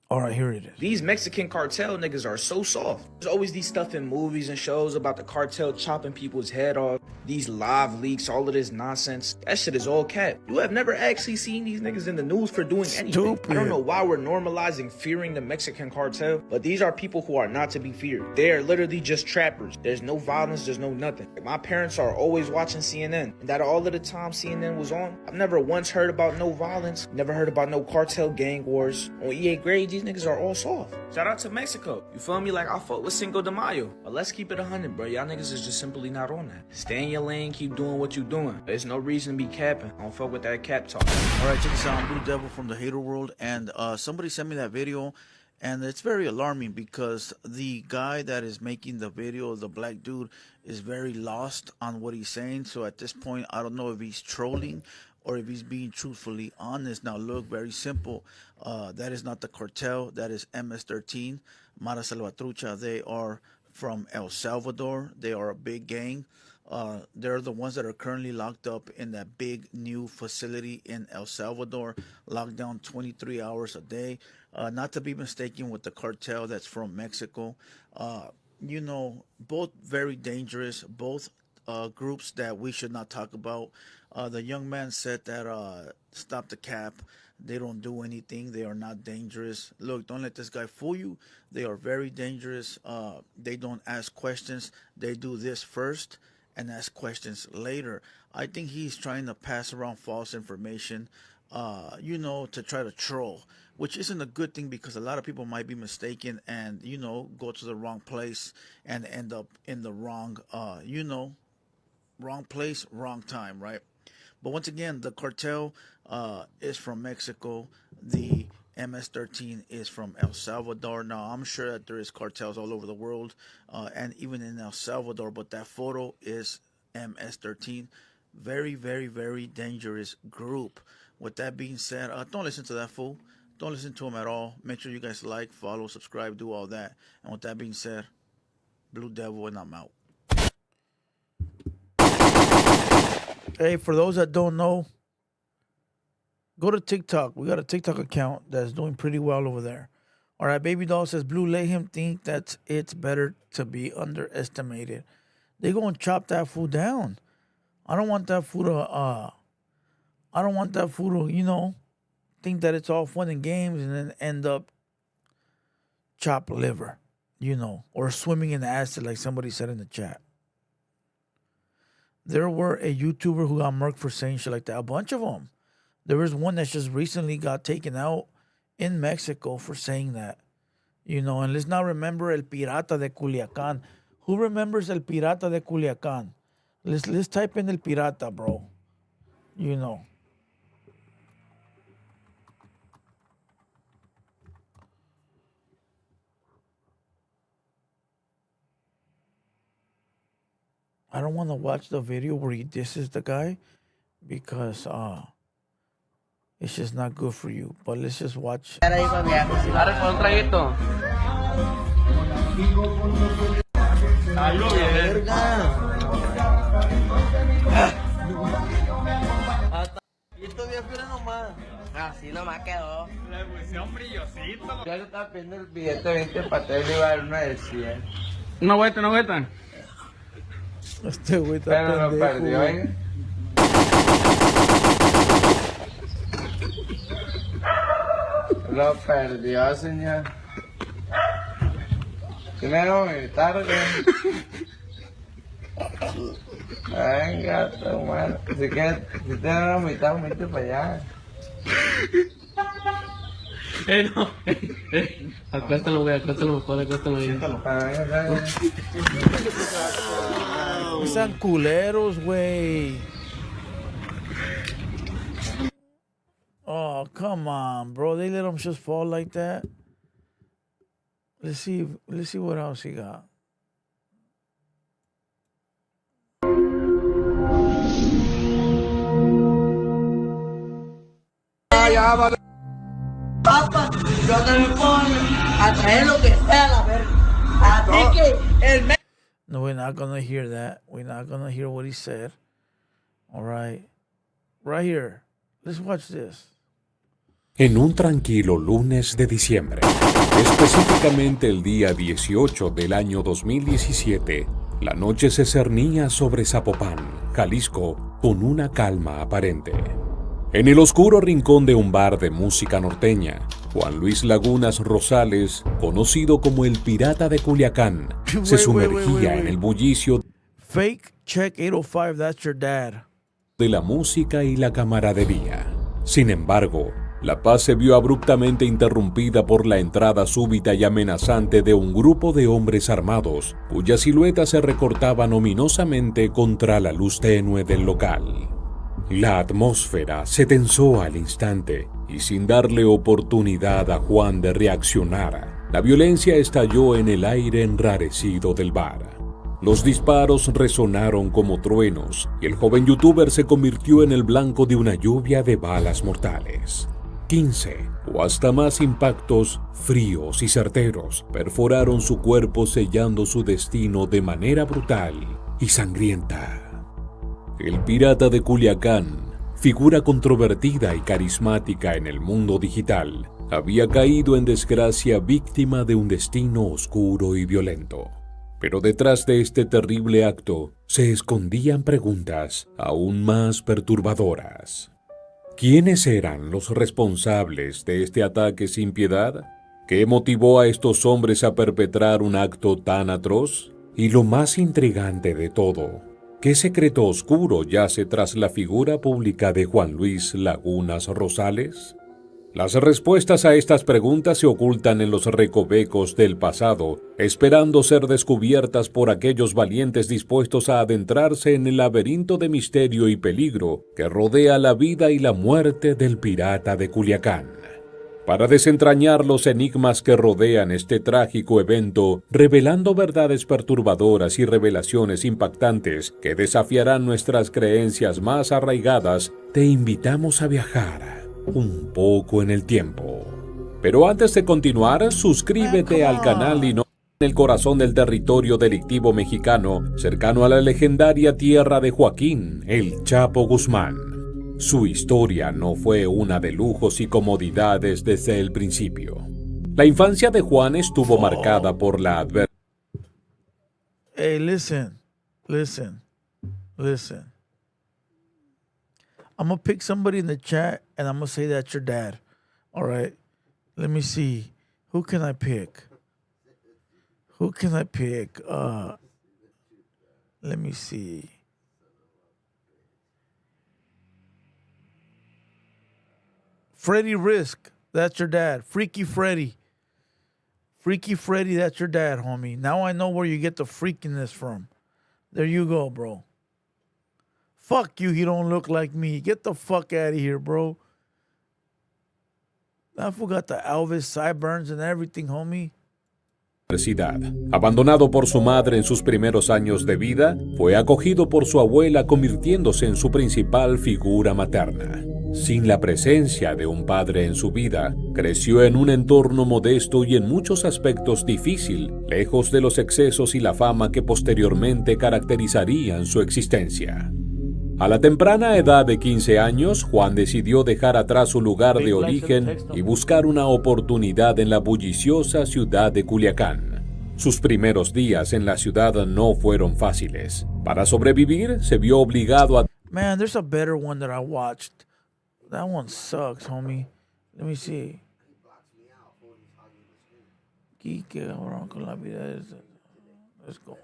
All right, here it is. These Mexican cartel niggas are so soft. There's always these stuff in movies and shows about the cartel chopping people's head off. These live leaks, all of this nonsense. That shit is all cap. You have never actually seen these niggas in the news for doing anything. Stupid. I don't know why we're normalizing fearing the Mexican cartel, but these are people who are not to be feared. They are literally just trappers. There's no violence, there's no nothing. Like, my parents are always watching CNN, and that all of the time CNN was on, I've never once heard about no violence, never heard about no cartel gang wars. On EA grade, these niggas are all soft. Shout out to Mexico. You feel me? Like, I fought with Cinco de Mayo. But let's keep it 100, bro. Y'all niggas is just simply not on that. Stay in your lane, keep doing what you doing. There's no reason to be capping. Don't fuck with that cap talk. All right, check this out. I'm Blue Devil from TheHaterWorld, and somebody sent me that video, and it's very alarming because the guy that is making the video, the black dude, is very lost on what he's saying. So at this point, I don't know if he's trolling or if he's being truthfully honest. Now, look, very simple. That is not the cartel. That is MS-13, Mara Salvatrucha. They are from El Salvador. They are a big gang. They're the ones that are currently locked up in that big new facility in El Salvador, locked down 23 hours a day. Not to be mistaken with the cartel that's from Mexico. You know, both very dangerous, both groups that we should not talk about. The young man said that stop the cap. They don't do anything. They are not dangerous. Look, don't let this guy fool you. They are very dangerous. They don't ask questions. They do this first and ask questions later. I think he's trying to pass around false information, you know, to try to troll, which isn't a good thing because a lot of people might be mistaken and, you know, go to the wrong place and end up in the wrong, you know, wrong place, wrong time, right? But once again, the cartel is from Mexico. The MS-13 is from El Salvador. Now, I'm sure that there is cartels all over the world and even in El Salvador, but that photo is MS-13. Very, very, very dangerous group. With that being said, don't listen to that fool. Don't listen to him at all. Make sure you guys like, follow, subscribe, do all that. And with that being said, Blue Devil, and I'm out. Hey, for those that don't know, go to TikTok. We got a TikTok account that's doing pretty well over there. All right, Baby Doll says, Blue, let him think that it's better to be underestimated. They gonna chop that fool down. I don't want that fool to, you know, think that it's all fun and games and then end up chopped liver, you know, or swimming in acid like somebody said in the chat. There were a YouTuber who got murked for saying shit like that. A bunch of them. There was one that just recently got taken out in Mexico for saying that. You know, and let's not remember El Pirata de Culiacán. Who remembers El Pirata de Culiacán? Let's type in El Pirata, bro. You know. I don't want to watch the video where he disses the guy because it's just not good for you. But let's just watch. Así nomás quedó. Le puse un brillosito. Ya le estaba pidiendo el billete de 20 para te le iba a dar una de 100. Una vuelta. Este güey está Pero pendejo, lo perdió, güey. ¿eh? Lo perdió, señor. ¿Qué me debo gritar, güey? Venga, tu mano. Si quieres, si te van a vomitar, vete para allá. No. Acuéstalo, güey, acuéstalo mejor, acuéstalo bien. Están culeros, güey. Oh, come on, bro. They let him just fall like that. Let's see what else he got. Papa, yo te me pongo a traer lo que sea, la verga. Así que el No, we're not gonna hear that. We're not gonna hear what he said. All right. Right here. Let's watch this. En un tranquilo lunes de diciembre, específicamente el día 18 del año 2017, la noche se cernía sobre Zapopan, Jalisco, con una calma aparente. En el oscuro rincón de un bar de música norteña, Juan Luis Lagunas Rosales, conocido como el Pirata de Culiacán, se sumergía en el bullicio Fake check 805, that's your dad. De la música y la camaradería. Sin embargo, la paz se vio abruptamente interrumpida por la entrada súbita y amenazante de un grupo de hombres armados, cuyas siluetas se recortaban ominosamente contra la luz tenue del local. La atmósfera se tensó al instante, y sin darle oportunidad a Juan de reaccionar, la violencia estalló en el aire enrarecido del bar. Los disparos resonaron como truenos, y el joven youtuber se convirtió en el blanco de una lluvia de balas mortales. 15 o hasta más impactos, fríos y certeros, perforaron su cuerpo sellando su destino de manera brutal y sangrienta. El pirata de Culiacán, figura controvertida y carismática en el mundo digital, había caído en desgracia víctima de un destino oscuro y violento. Pero detrás de este terrible acto se escondían preguntas aún más perturbadoras. ¿Quiénes eran los responsables de este ataque sin piedad? ¿Qué motivó a estos hombres a perpetrar un acto tan atroz? Y lo más intrigante de todo, ¿qué secreto oscuro yace tras la figura pública de Juan Luis Lagunas Rosales? Las respuestas a estas preguntas se ocultan en los recovecos del pasado, esperando ser descubiertas por aquellos valientes dispuestos a adentrarse en el laberinto de misterio y peligro que rodea la vida y la muerte del pirata de Culiacán. Para desentrañar los enigmas que rodean este trágico evento, revelando verdades perturbadoras y revelaciones impactantes que desafiarán nuestras creencias más arraigadas, te invitamos a viajar un poco en el tiempo. Pero antes de continuar, suscríbete al canal y no en el corazón del territorio delictivo mexicano, cercano a la legendaria tierra de Joaquín, el Chapo Guzmán. Su historia no fue una de lujos y comodidades desde el principio. La infancia de Juan estuvo marcada por la adversidad. Hey, listen. I'm going to pick somebody in the chat, and I'm going to say that's your dad. All right? Let me see. Who can I pick? Let me see. Freddie Risk, that's your dad. Freaky Freddy, that's your dad, homie. Now I know where you get the freakiness from. There you go, bro. Fuck you, he don't look like me. Get the fuck out of here, bro. I forgot the Elvis sideburns and everything, homie. Abandonado por su madre en sus primeros años de vida, fue acogido por su abuela convirtiéndose en su principal figura materna. Sin la presencia de un padre en su vida, creció en un entorno modesto y en muchos aspectos difícil, lejos de los excesos y la fama que posteriormente caracterizarían su existencia. A la temprana edad de 15 años, Juan decidió dejar atrás su lugar de origen y buscar una oportunidad en la bulliciosa ciudad de Culiacán. Sus primeros días en la ciudad no fueron fáciles. Para sobrevivir, se vio obligado a... Man, there's a better one that I watched. That one sucks, homie. Let me see. Quique, cabrón, con la vida esa. Let's go.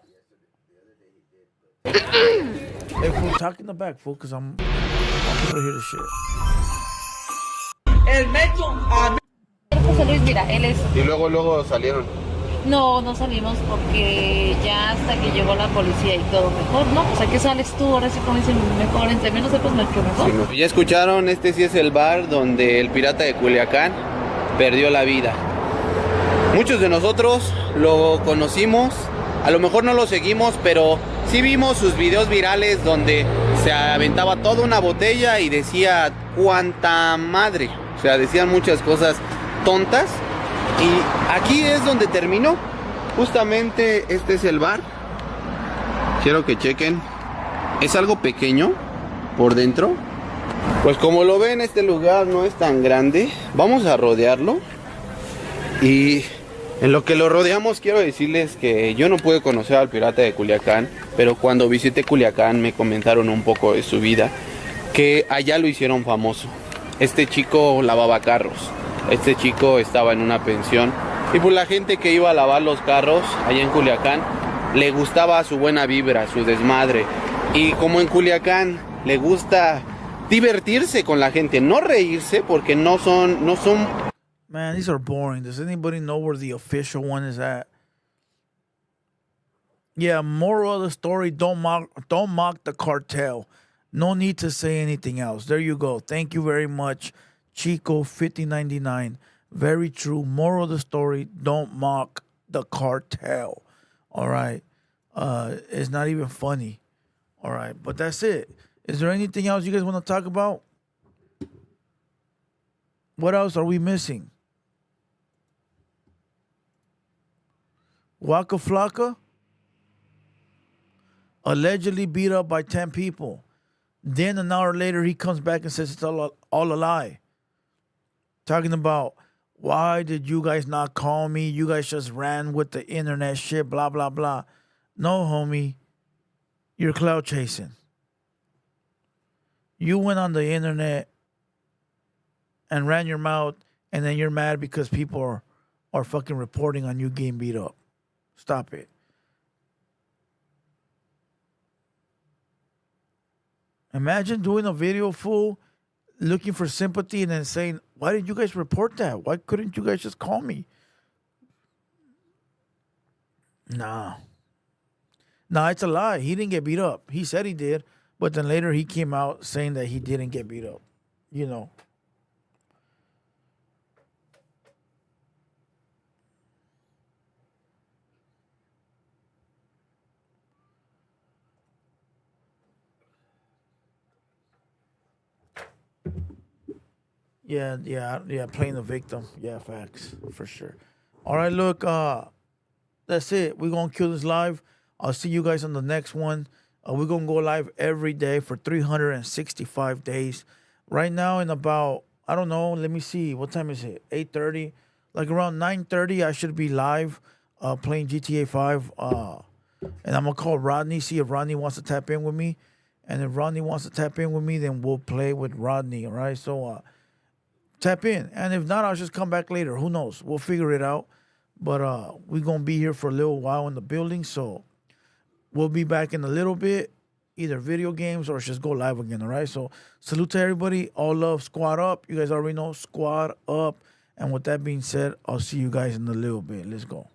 Hey, fool, talk in the back, fool, because I'm people to hear the shit. El Mecho. José Luis, mira, él es... Y luego salieron. No, no salimos porque ya hasta que llegó la policía y todo mejor, ¿no? Pues aquí sales tú, ahora sí como dicen, mejor, entre menos sepas mucho mejor. Sí, no. Ya escucharon, este sí es el bar donde el pirata de Culiacán perdió la vida. Muchos de nosotros lo conocimos, a lo mejor no lo seguimos, pero sí vimos sus videos virales donde se aventaba toda una botella y decía cuánta madre. O sea, decían muchas cosas tontas. Y aquí es donde terminó. Justamente este es el bar. Quiero que chequen. Es algo pequeño por dentro. Pues como lo ven, este lugar no es tan grande. Vamos a rodearlo. Y en lo que lo rodeamos, quiero decirles que yo no pude conocer al pirata de Culiacán, pero cuando visité Culiacán me comentaron un poco de su vida, que allá lo hicieron famoso. Este chico lavaba carros. Este chico estaba en una pensión y pues la gente que iba a lavar los carros allá en Culiacán le gustaba su buena vibra, su desmadre. Y como en Culiacán le gusta divertirse con la gente, no reírse porque no son... Man, these are boring. Does anybody know where the official one is at? Yeah, moral of the story, don't mock the cartel. No need to say anything else. There you go. Thank you very much. Chico 5099. Very true. Moral of the story, don't mock the cartel. All right. It's not even funny. All right. But that's it. Is there anything else you guys want to talk about? What else are we missing? Waka Flocka allegedly beat up by 10 people. Then an hour later, he comes back and says it's all a lie. Talking about, why did you guys not call me? You guys just ran with the internet shit, blah, blah, blah. No, homie. You're clout chasing. You went on the internet and ran your mouth, and then you're mad because people are fucking reporting on you getting beat up. Stop it. Imagine doing a video, fool, looking for sympathy and then saying, why did you guys report that? Why couldn't you guys just call me? Nah, it's a lie. He didn't get beat up. He said he did, but then later he came out saying that he didn't get beat up. You know. Yeah, playing the victim. Yeah, facts, for sure. All right, look, that's it. We're going to kill this live. I'll see you guys on the next one. We're going to go live every day for 365 days. Right now in about, I don't know, let me see. What time is it? 8:30. Like around 9:30, I should be live playing GTA 5. And I'm going to call Rodney, see if Rodney wants to tap in with me. And if Rodney wants to tap in with me, then we'll play with Rodney, all right? So, tap in. And if not, I'll just come back later. Who knows? We'll figure it out. But we're going to be here for a little while in the building. So we'll be back in a little bit. Either video games or just go live again. All right? So salute to everybody. All love. Squad up. You guys already know. Squad up. And with that being said, I'll see you guys in a little bit. Let's go.